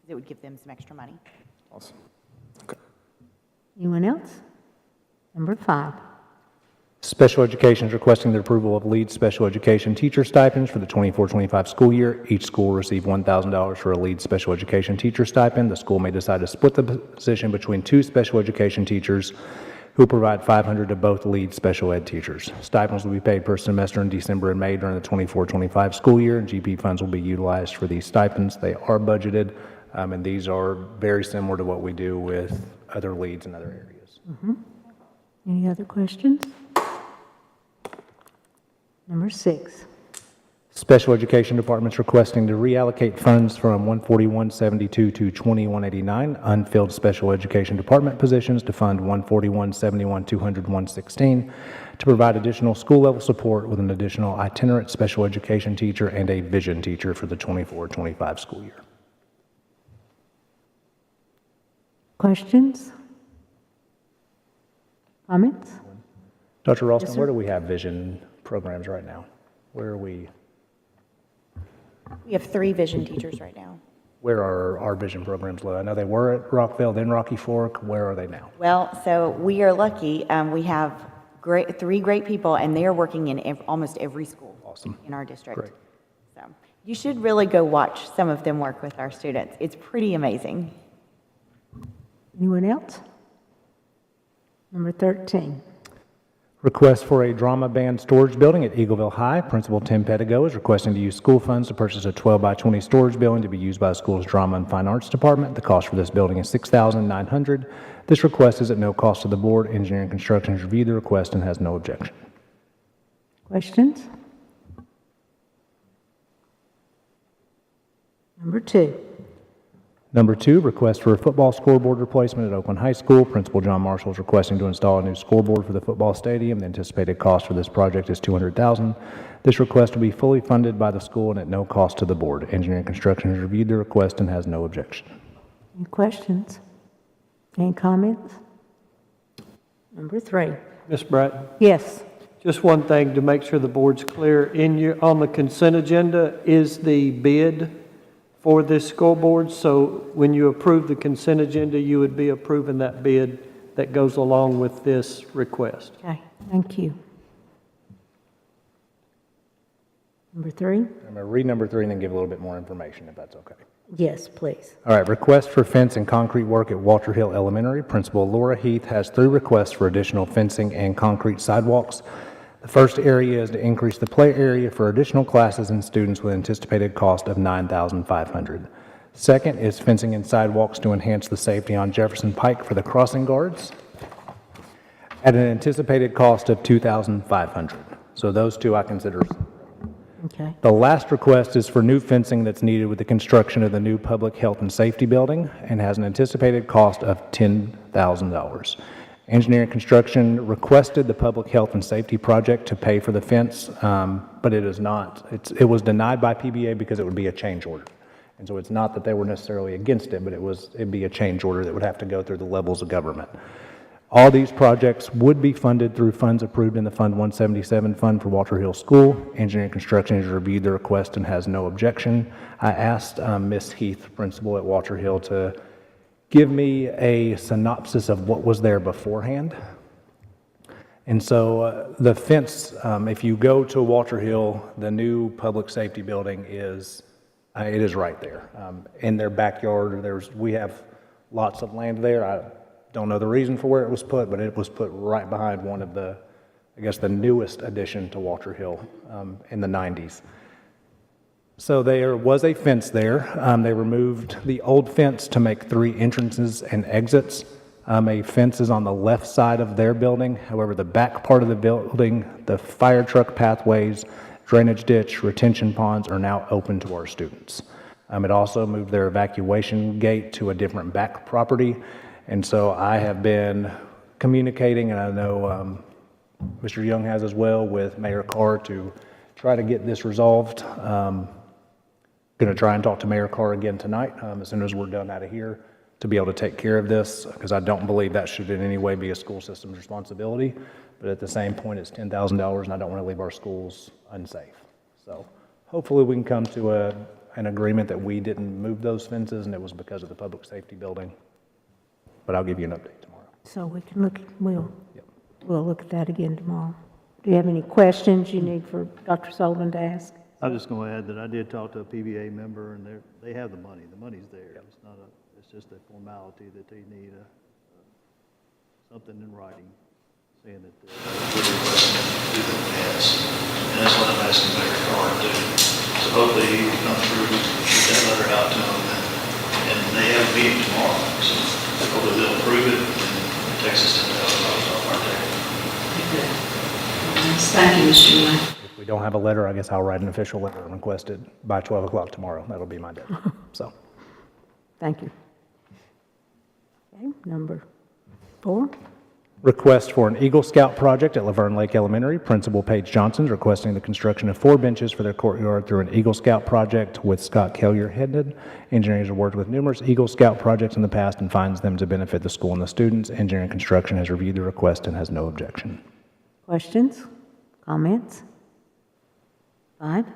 It would give them some extra money. Awesome. Anyone else? Number 5. Special Education is requesting the approval of lead special education teacher stipends for the 24-25 school year. Each school will receive $1,000 for a lead special education teacher stipend. The school may decide to split the position between 2 special education teachers who provide $500 to both lead special ed teachers. Stipends will be paid per semester in December and May during the 24-25 school year. GP funds will be utilized for these stipends. They are budgeted, and these are very similar to what we do with other leads in other areas. Any other questions? Number 6. Special Education Department's requesting to reallocate funds from 14172 to 2189 unfilled Special Education Department positions to fund 14171 200 116 to provide additional school-level support with an additional itinerant special education teacher and a vision teacher for the 24-25 school year. Questions? Comments? Dr. Ralston, sir. where do we have vision programs right now? Where are we? We have 3 vision teachers right now. Where are our vision programs located? I know they were at Rockville, then Rocky Fork. Where are they now? Well, so we are lucky. We have 3 great people, and they are working in almost every school in our district. Great. So you should really go watch some of them work with our students. It's pretty amazing. Anyone else? Number 13. Request for a drama band storage building at Eagleville High. Principal Tim Pettigo is requesting to use school funds to purchase a 12-by-20 storage building to be used by the school's Drama and Fine Arts Department. The cost for this building is $6,900. This request is at no cost to the board. Engineering and Construction has reviewed the request and has no objection. Questions? Number 2. Number 2, request for a football scoreboard replacement at Oakland High School. Principal John Marshall is requesting to install a new scoreboard for the football stadium. The anticipated cost for this project is $200,000. This request will be fully funded by the school and at no cost to the board. Engineering and Construction has reviewed the request and has no objection. Any questions? Any comments? Number 3. Ms. Bratton, Yes. just one thing to make sure the board's clear. On the consent agenda is the bid for this scoreboard, so when you approve the consent agenda, you would be approving that bid that goes along with this request. Okay, thank you. Number 3? I'm going to read number 3 and then give a little bit more information, if that's okay. Yes, please. All right, request for fence and concrete work at Walter Hill Elementary. Principal Laura Heath has 3 requests for additional fencing and concrete sidewalks. The first area is to increase the play area for additional classes and students with anticipated cost of $9,500. Second is fencing and sidewalks to enhance the safety on Jefferson Pike for the crossing guards at an anticipated cost of $2,500. So those 2 I consider. Okay. The last request is for new fencing that's needed with the construction of the new public health and safety building and has an anticipated cost of $10,000. Engineering Construction requested the public health and safety project to pay for the fence, but it is not. It was denied by PBA because it would be a change order. And so it's not that they were necessarily against it, but it'd be a change order that would have to go through the levels of government. All these projects would be funded through funds approved in the Fund 177 fund for Walter Hill School. Engineering Construction has reviewed the request and has no objection. I asked Ms. Heath, principal at Walter Hill, to give me a synopsis of what was there beforehand. And so the fence, if you go to Walter Hill, the new public safety building is, it is right there. In their backyard, we have lots of land there. I don't know the reason for where it was put, but it was put right behind one of the, I guess, the newest addition to Walter Hill in the 90s. So there was a fence there. They removed the old fence to make 3 entrances and exits. A fence is on the left side of their building. However, the back part of the building, the fire truck pathways, drainage ditch, retention ponds are now open to our students. It also moved their evacuation gate to a different back property. And so I have been communicating, and I know Mr. Young has as well, with Mayor Carr to try to get this resolved. Going to try and talk to Mayor Carr again tonight as soon as we're done out of here to be able to take care of this, because I don't believe that should in any way be a school system's responsibility. But at the same point, it's $10,000, and I don't want to leave our schools unsafe. So hopefully we can come to an agreement that we didn't move those fences and it was because of the public safety building. But I'll give you an update tomorrow. So we can look, we'll. Yep. We'll look at that again tomorrow. Do you have any questions you need for Dr. Sullivan to ask? I'm just going to add that I did talk to a PBA member, and they have the money. The money's there. It's not it's just a formality that they need something in writing saying that. And that's what I'm asking Mayor Carr to do. So hopefully he will come through, get that letter out to them, and they have a meeting tomorrow. So hopefully they'll approve it, and it takes us $10,000 off our table. Thank you, Mr. Mayor. If we don't have a letter, I guess I'll write an official letter and request it by 12 o'clock tomorrow. That'll be my deadline, so. Thank you. Okay, number 4. Request for an Eagle Scout project at Laverne Lake Elementary. Principal Paige Johnson is requesting the construction of 4 benches for their courtyard through an Eagle Scout project with Scott Kellier headed. Engineering has worked with numerous Eagle Scout projects in the past and finds them to benefit the school and the students. Engineering Construction has reviewed the request and has no objection. Questions? Comments? 5.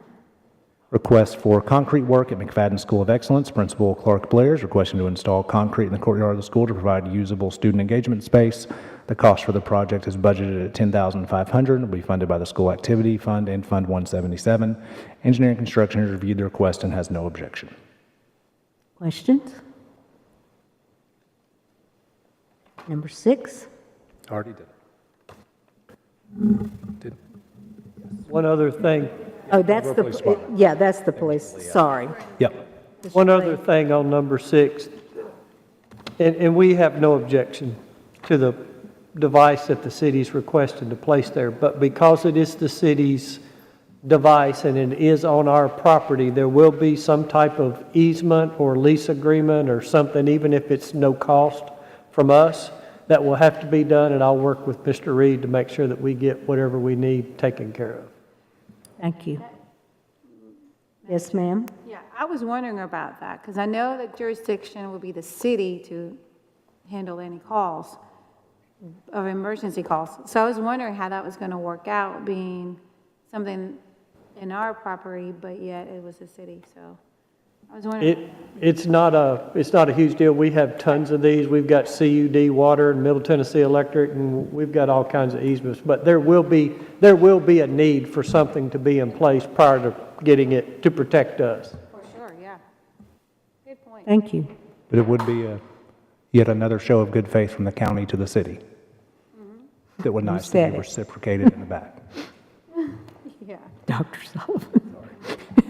Request for concrete work at McFadden School of Excellence. Principal Clark Blair is requesting to install concrete in the courtyard of the school to provide usable student engagement space. The cost for the project is budgeted at $10,500 and will be funded by the School Activity Fund and Fund 177. Engineering Construction has reviewed the request and has no objection. Questions? Number 6. Already did. One other thing, Oh, that's that's the police, sorry. Yep. one other thing on number 6, and we have no objection to the device that the city's requesting to place there, but because it is the city's device and it is on our property, there will be some type of easement or lease agreement or something, even if it's no cost from us, that will have to be done, and I'll work with Mr. Reed to make sure that we get whatever we need taken care of. Thank you. Yes, ma'am? Yeah, I was wondering about that, because I know that jurisdiction would be the city to handle any calls, of emergency calls. So I was wondering how that was going to work out, being something in our property, but yet it was the city, so I was wondering. It's not a huge deal. We have tons of these. We've got CUD Water and Middle Tennessee Electric, and we've got all kinds of easements. But there will be a need for something to be in place prior to getting it to protect us. For sure, yeah. Good point. Thank you. But it would be yet another show of good faith from the county to the city. That would nice to said be it. reciprocated in the back. Yeah. Dr. Sullivan.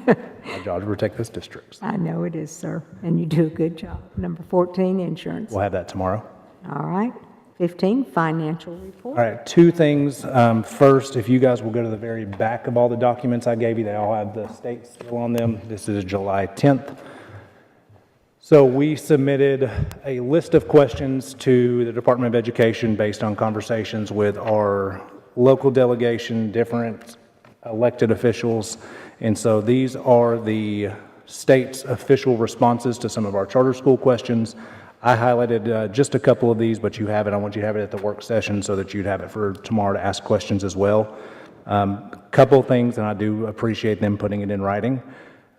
My job to protect this district. I know it is, sir, and you do a good job. Number 14, insurance. We'll have that tomorrow. All right. 15, financial report. All right, 2 things. First, if you guys will go to the very back of all the documents I gave you, they all have the state seal on them. This is July 10th. So we submitted a list of questions to the Department of Education based on conversations with our local delegation, different elected officials. And so these are the state's official responses to some of our charter school questions. I highlighted just a couple of these, but you have it. I want you to have it at the work session so that you'd have it for tomorrow to ask questions as well. Couple things, and I do appreciate them putting it in writing.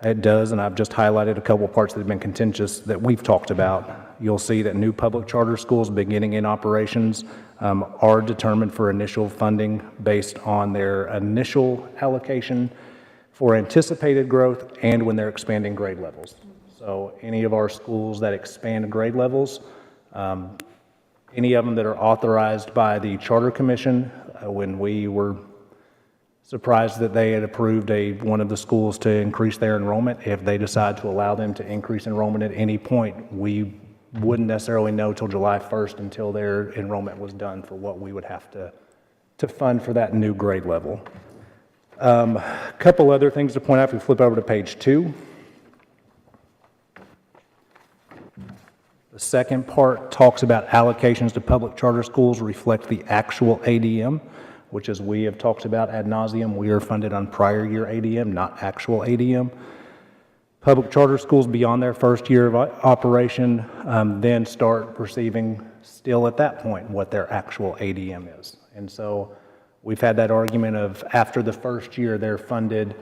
It does, and I've just highlighted a couple parts that have been contentious that we've talked about. You'll see that new public charter schools beginning in operations are determined for initial funding based on their initial allocation for anticipated growth and when they're expanding grade levels. So any of our schools that expand grade levels, any of them that are authorized by the Charter Commission, when we were surprised that they had approved one of the schools to increase their enrollment, if they decide to allow them to increase enrollment at any point, we wouldn't necessarily know till July 1st until their enrollment was done for what we would have to fund for that new grade level. A couple other things to point out if we flip over to page 2. The second part talks about allocations to public charter schools reflect the actual ADM, which, as we have talked about ad nauseum, we are funded on prior year ADM, not actual ADM. Public charter schools beyond their first year of operation then start receiving, still at that point, what their actual ADM is. And so we've had that argument of after the first year they're funded,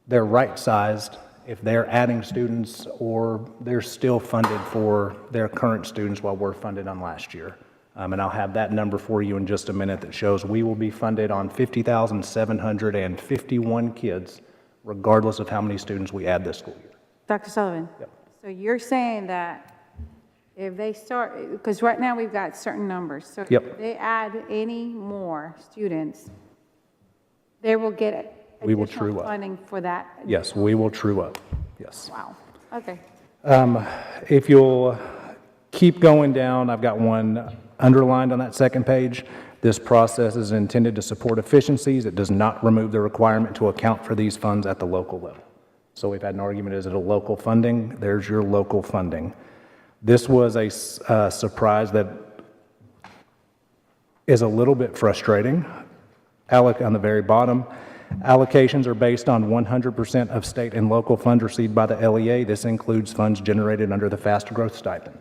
they're right-sized if they're adding students, or they're still funded for their current students while we're funded on last year. And I'll have that number for you in just a minute that shows we will be funded on 50,751 kids, regardless of how many students we add this school year. Dr. Sullivan? Yep. So you're saying that if they start, because right now we've got certain numbers. So Yep. if they add any more students, they will get We will additional true up. funding for that? Yes, we will true up, yes. Wow, okay. If you'll keep going down, I've got one underlined on that second page. This process is intended to support efficiencies. It does not remove the requirement to account for these funds at the local level. So we've had an argument, is it a local funding? There's your local funding. This was a surprise that is a little bit frustrating. On the very bottom, allocations are based on 100% of state and local funds received by the LEA. This includes funds generated under the Fast Growth Stipend.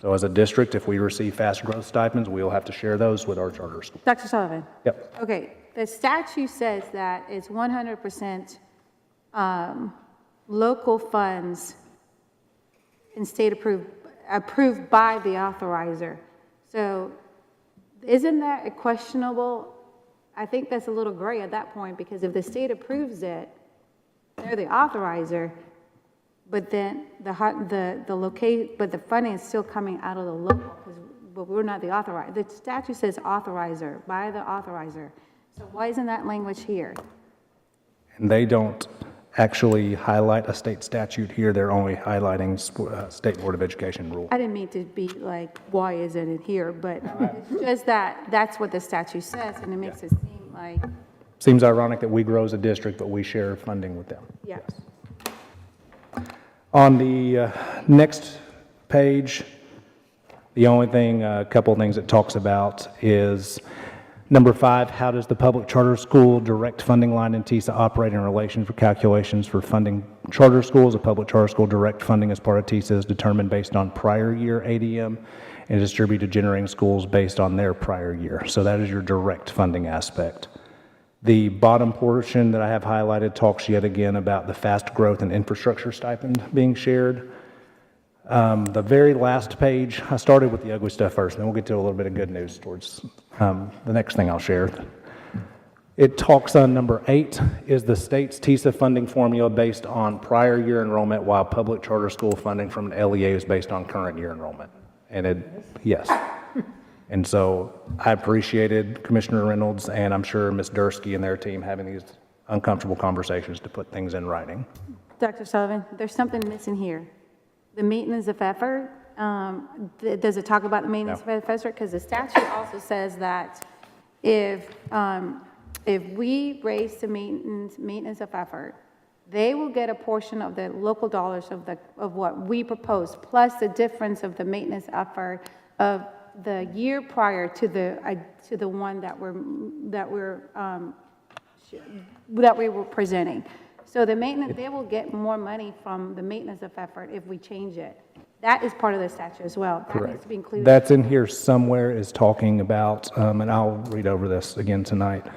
So as a district, if we receive Fast Growth Stipends, we'll have to share those with our charter schools. Dr. Sullivan? Yep. Okay, the statute says that it's 100% local funds and state approved by the authorizer. So isn't that a questionable? I think that's a little gray at that point, because if the state approves it, they're the authorizer, but then the funding is still coming out of the local, but we're not the authorizer. The statute says authorizer, by the authorizer. So why isn't that language here? And they don't actually highlight a state statute here. They're only highlighting State Board of Education rule. I didn't mean to be like, why isn't it here? But it's just that that's what the statute says, and it makes it seem like, Seems ironic that we grow as a district, but we share funding with them. yeah. On the next page, the only thing, a couple of things it talks about is number 5, how does the public charter school direct funding line in TISA operate in relation for calculations for funding charter schools? A public charter school direct funding as part of TISA is determined based on prior year ADM and distributed to generating schools based on their prior year. So that is your direct funding aspect. The bottom portion that I have highlighted talks yet again about the fast growth and infrastructure stipend being shared. The very last page, I started with the ugly stuff first, then we'll get to a little bit of good news towards the next thing I'll share. It talks on number 8, is the state's TISA funding formula based on prior year enrollment, while public charter school funding from an LEA is based on current year enrollment. And yes. And so I appreciated Commissioner Reynolds and I'm sure Ms. Dursky and their team having these uncomfortable conversations to put things in writing. Dr. Sullivan, there's something missing here. The maintenance of effort, does it talk about the maintenance of effort? Because the statute also says that if we raise the maintenance of effort, they will get a portion of the local dollars of what we propose, plus the difference of the maintenance effort of the year prior to the one that we were presenting. So the maintenance, they will get more money from the maintenance of effort if we change it. That is part of the statute as well. That needs to be included. That's in here somewhere, is talking about, and I'll read over this again tonight.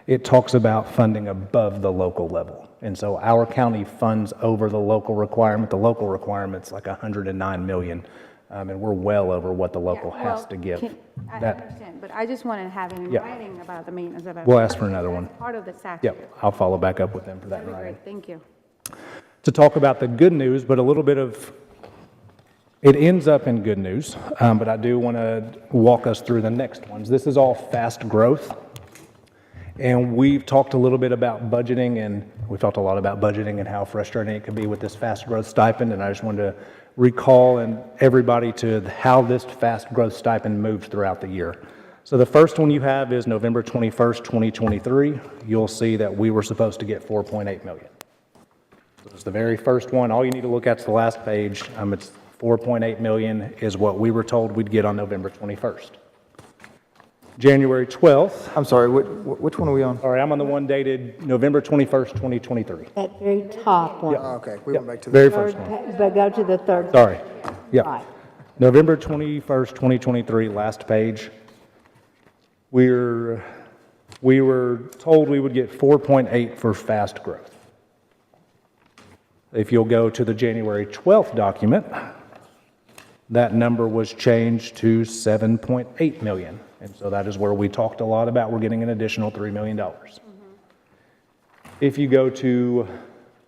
It talks about funding above the local level. And so our county funds over the local requirement. The local requirement's like $109 million. And we're well over what the local has to give. I understand, but I just want to have it in writing about the maintenance of effort. We'll ask for another one. That's part of the statute. Yep, I'll follow back up with them for that in That'd be writing. great, thank you. To talk about the good news, but a little bit of, it ends up in good news, but I do want to walk us through the next ones. This is all fast growth. And we've talked a little bit about budgeting, and we've talked a lot about budgeting and how frustrating it can be with this fast growth stipend. And I just wanted to recall everybody to how this fast growth stipend moves throughout the year. So the first one you have is November 21st, 2023. You'll see that we were supposed to get $4.8 million. This is the very first one. All you need to look at is the last page. It's $4.8 million is what we were told we'd get on November 21st. January 12th. I'm sorry, which one are we on? All right, I'm on the one dated November 21st, 2023. That very top one. Oh, okay, we went back to the Very first one. But go to the third. Sorry. Yeah. Right. November 21st, 2023, last page. We were told we would get 4.8 for fast growth. If you'll go to the January 12th document, that number was changed to 7.8 million. And so that is where we talked a lot about we're getting an additional $3 million. If you go to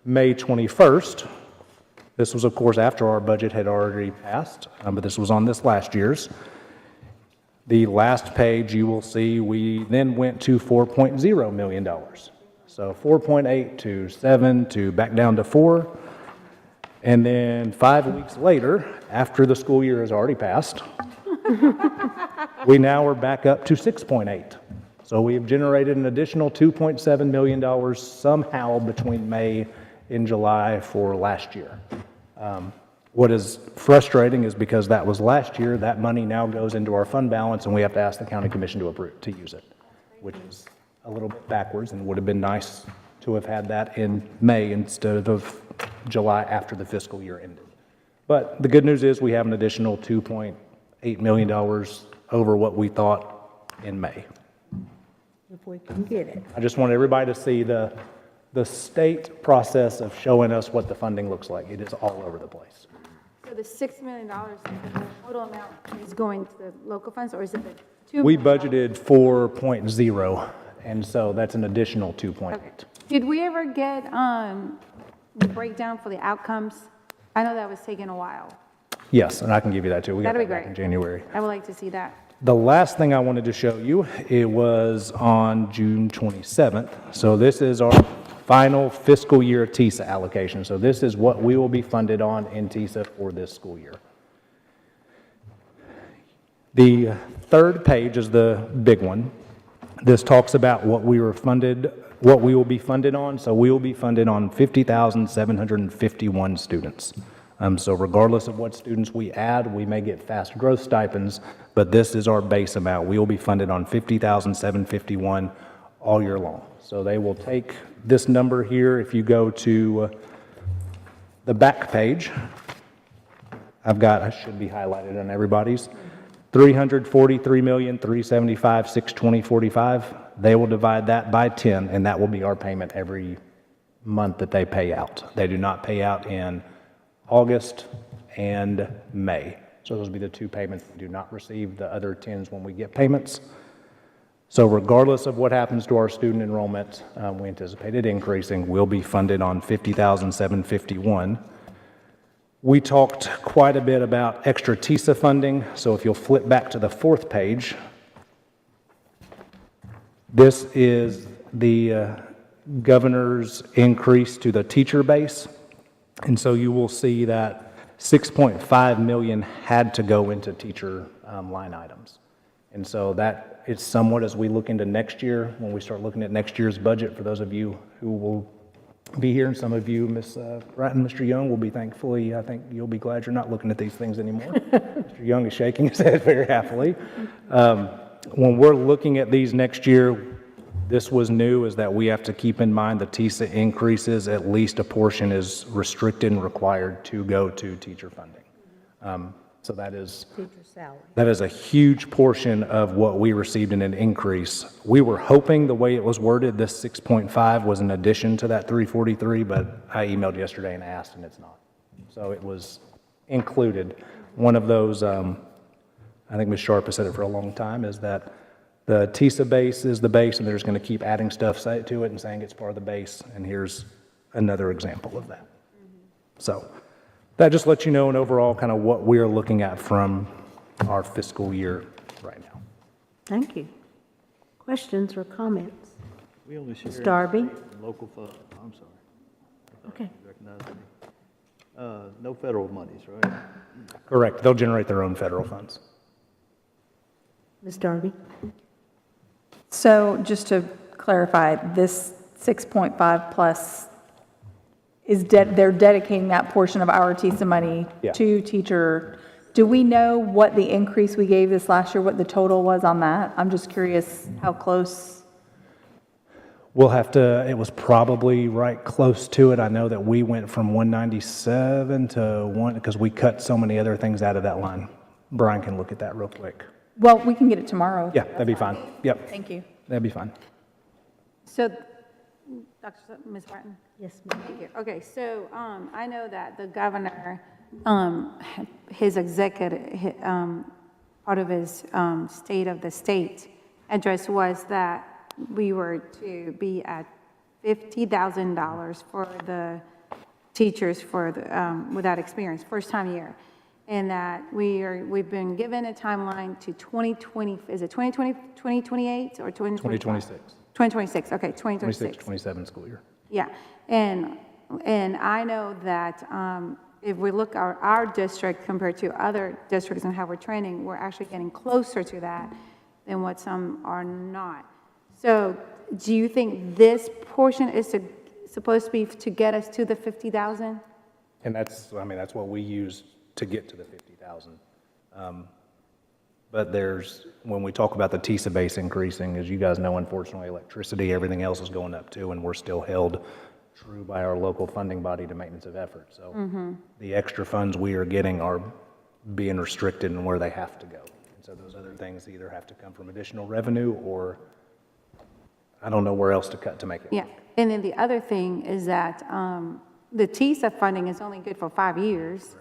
May 21st, this was, of course, after our budget had already passed, but this was on this last year's. The last page, you will see we then went to $4.0 million. So 4.8 to 7 to back down to 4. And then 5 weeks later, after the school year has already passed, we now are back up to 6.8. So we have generated an additional $2.7 million somehow between May and July for last year. What is frustrating is because that was last year, that money now goes into our fund balance and we have to ask the county commission to approve, to use it, which is a little bit backwards and would have been nice to have had that in May instead of July after the fiscal year ended. But the good news is we have an additional $2.8 million over what we thought in May. If we can get it. I just want everybody to see the state process of showing us what the funding looks like. It is all over the place. So the $6 million, the total amount is going to the local funds, or is it the $2 We million? budgeted 4.0, and so that's an additional 2.8. Okay. Did we ever get the breakdown for the outcomes? I know that was taking a while. Yes, and I can give you that too. We got That'd be that back great. in January. I would like to see that. The last thing I wanted to show you, it was on June 27th. So this is our final fiscal year TISA allocation. So this is what we will be funded on in TISA for this school year. The third page is the big one. This talks about what we were funded, what we will be funded on. So we will be funded on 50,751 students. So regardless of what students we add, we may get fast growth stipends, but this is our base amount. We will be funded on 50,751 all year long. So they will take this number here. If you go to the back page, I should be highlighted on everybody's, 343,375,620.45. They will divide that by 10, and that will be our payment every month that they pay out. They do not pay out in August and May. So those will be the two payments. We do not receive the other 10s when we get payments. So regardless of what happens to our student enrollment, we anticipate it increasing. We'll be funded on 50,751. We talked quite a bit about extra TISA funding. So if you'll flip back to the fourth page, this is the governor's increase to the teacher base. And so you will see that 6.5 million had to go into teacher line items. And so that is somewhat as we look into next year, when we start looking at next year's budget, for those of you who will be here, and some of you, Ms. Wright and Mr. Young, will be thankfully, I think you'll be glad you're not looking at these things anymore. Mr. Young is shaking his head very happily. When we're looking at these next year, this was new, is that we have to keep in mind the TISA increases, at least a portion is restricted and required to go to teacher funding. So that is a huge portion of what we received in an increase. We were hoping the way it was worded, this 6.5 was in addition to that 343, but I emailed yesterday and asked, and it's not. So it was included. One of those, I think Ms. Sharp has said it for a long time, is that the TISA base is the base, and they're just going to keep adding stuff to it and saying it's part of the base, and here's another example of that. So that just lets you know an overall kind of what we're looking at from our fiscal year right now. Thank you. Questions or comments? We only share Ms. Darby? in local fund, I'm sorry. I thought Okay. you recognized me. No federal monies, right? Correct. They'll generate their own federal funds. Ms. Darby? So just to clarify, this 6.5 plus is they're dedicating that portion of our TISA money Yeah. to teacher. Do we know what the increase we gave this last year, what the total was on that? I'm just curious how close. We'll have to, it was probably right close to it. I know that we went from 197 to 1, because we cut so many other things out of that line. Brian can look at that real quick. Well, we can get it tomorrow. Yeah, that'd be fine. Yep, Thank you. that'd be fine. So, Ms. Martin? Yes, ma'am. Thank you. Okay, so I know that the governor his executive, part of his state of the state address was that we were to be at $50,000 for the teachers for the, without experience, first time year. And that we've been given a timeline to 2020, is it 2020, 2028 or 2026. 2026, okay, 26, 2026. 27 school year. Yeah, and I know that if we look at our district compared to other districts and how we're training, we're actually getting closer to that than what some are not. So do you think this portion is supposed to be to get us to the 50,000? And that's, I mean, that's what we use to get to the 50,000. But there's, when we talk about the TISA base increasing, as you guys know, unfortunately, electricity, everything else is going up too, and we're still held true by our local funding body to maintenance of effort. So the extra funds we are getting are being restricted in where they have to go. And so those other things either have to come from additional revenue or I don't know where else to cut to make it Yeah, work. and then the other thing is that the TISA funding is only good for 5 years.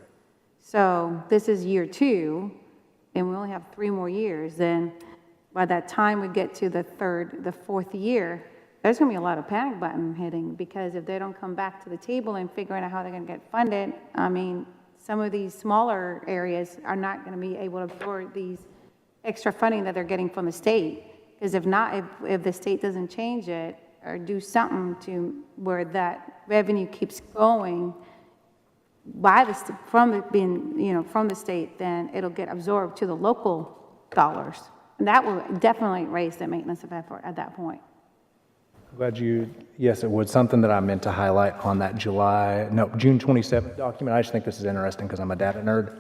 So this is year 2, and we only have 3 more years. Then by that time we get to the 4th year, there's going to be a lot of panic button hitting, because if they don't come back to the table and figure out how they're going to get funded, I mean, some of these smaller areas are not going to be able to absorb these extra funding that they're getting from the state. Because if not, if the state doesn't change it or do something to where that revenue keeps going by from the state, then it'll get absorbed to the local dollars. And that will definitely raise the maintenance of effort at that point. I'm glad yes, it would. Something that I meant to highlight on that June 27th document. I just think this is interesting because I'm a data nerd.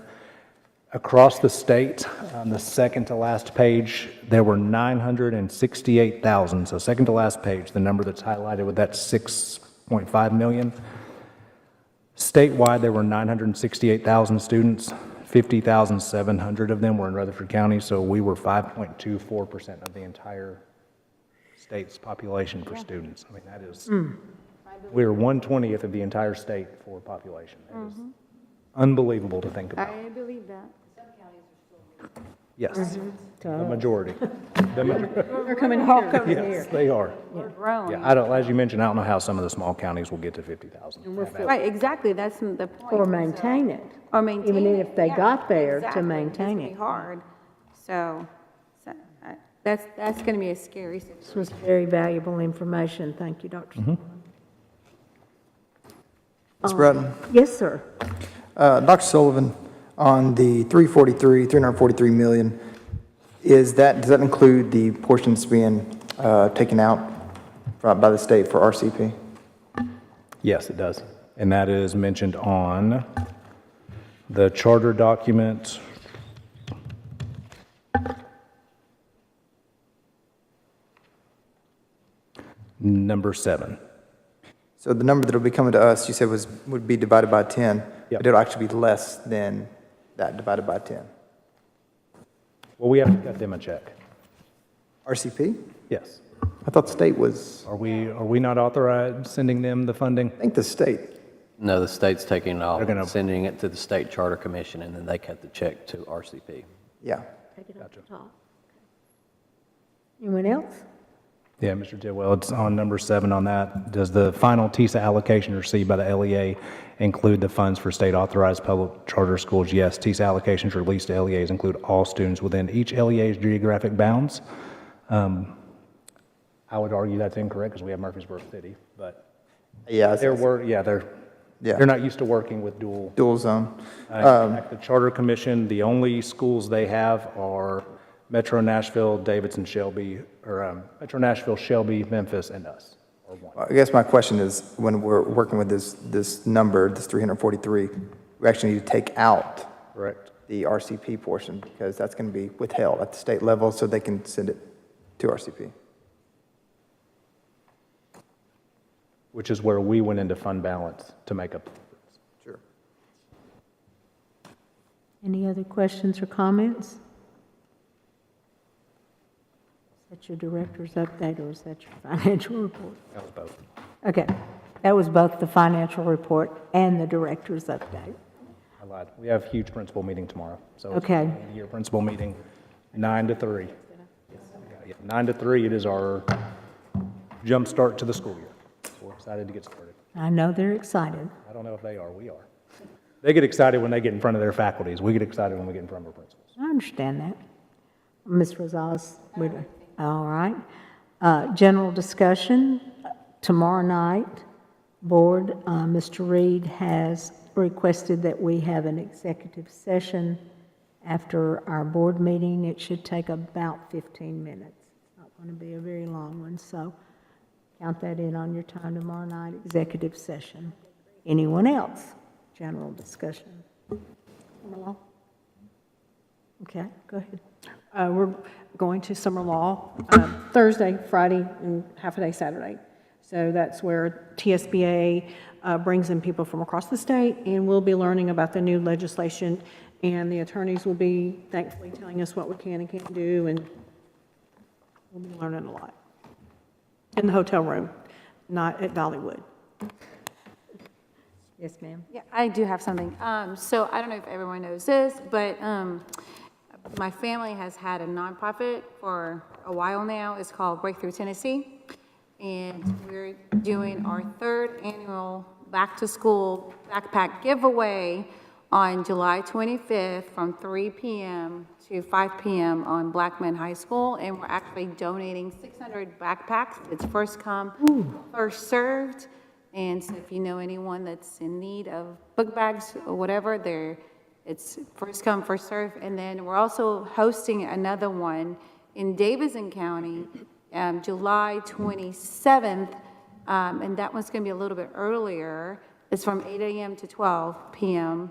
Across the state, on the second to last page, there were 968,000. So second to last page, the number that's highlighted with that 6.5 million. Statewide, there were 968,000 students. 50,700 of them were in Rutherford County, so we were 5.24% of the entire state's population for students. I mean, that is, we're 1/20th of the entire state for population. It is unbelievable to think about. I believe that. Yes, the majority. They're coming here. Yes, they are. We're growing. Yeah, I don't, as you mentioned, I don't know how some of the small counties will get to 50,000. Right, exactly, that's the point. Or maintain it. Or maintain Even it, if they yeah, got there to exactly. maintain It's it. gonna be hard. So that's going to be a scary situation. This was very valuable information. Thank you, Dr. Sullivan. Ms. Bratton? Yes, sir. Dr. Sullivan, on the 343 million, does that include the portions being taken out by the state for RCP? Yes, it does. And that is mentioned on the charter document. Number 7. So the number that'll be coming to us, you said would be divided by 10. Yep. But it'll actually be less than that divided by 10. Well, we have to cut them a check. RCP? Yes. I thought the state was, Are we not authorized sending them the funding? I think the state. No, the state's taking it off, They're gonna- sending it to the State Charter Commission, and then they cut the check to RCP. Yeah. Take it off the top. Anyone else? Yeah, Mr. Tidwell, it's on number 7 on that. Does the final TISA allocation received by the LEA include the funds for state-authorized public charter schools? Yes, TISA allocations released to LEAs include all students within each LEA's geographic bounds. I would argue that's incorrect because we have Murfreesboro City, but Yeah. they're not used to working with Dual zone. At the Charter Commission, the only schools they have are Metro Nashville, Davidson, Shelby, or Metro Nashville, Shelby, Memphis, and us, or one. I guess my question is, when we're working with this number, this 343, we actually need to take out Correct. the RCP portion, because that's going to be withheld at the state level so they can send it to RCP. Which is where we went into fund balance to make up the difference. Sure. Any other questions or comments? Is that your director's update, or is that your financial report? That was both. Okay, that was both the financial report and the director's update. I lied. We have a huge principal meeting tomorrow. So it's Okay. the end-of-year principal meeting, 9 to 3. Yeah, 9 to 3, it is our jump start to the school year. So we're excited to get started. I know they're excited. I don't know if they are, we are. They get excited when they get in front of their faculties. We get excited when we get in front of our principals. I understand that. Ms. Rosales, all right. General discussion, tomorrow night, board, Mr. Reed has requested that we have an executive session after our board meeting. It should take about 15 minutes. It's not going to be a very long one, so count that in on your time tomorrow night, executive session. Anyone else? General discussion. Summer law? Okay, go ahead. We're going to summer law Thursday, Friday, and half a day Saturday. So that's where TSBA brings in people from across the state, and we'll be learning about the new legislation, and the attorneys will be thankfully telling us what we can and can't do, and we'll be learning a lot. In the hotel room, not at Dollywood. Yes, ma'am. Yeah, I do have something. So I don't know if everyone knows this, but my family has had a nonprofit for a while now. It's called Breakthrough Tennessee. And we're doing our 3rd annual Back to School backpack giveaway on July 25th from 3 p.m. to 5 p.m. on Blackman High School. And we're actually donating 600 backpacks. It's first come, first served. And so if you know anyone that's in need of book bags or whatever, it's first come, first serve. And then we're also hosting another one in Davidson County, July 27th, and that one's going to be a little bit earlier. It's from 8 a.m. to 12 p.m.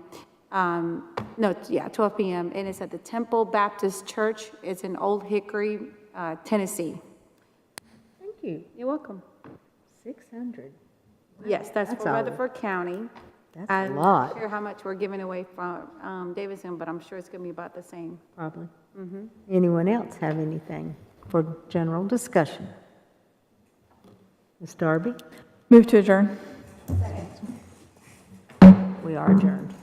12 p.m., and it's at the Temple Baptist Church. It's in Old Hickory, Tennessee. Thank you. You're welcome. 600. Yes, that's for a- Rutherford County. That's a I'm lot. not sure how much we're giving away from Davidson, but I'm sure it's going to be about the same. Probably. Anyone else have anything for general discussion? Ms. Darby? Move to adjourn. We are adjourned.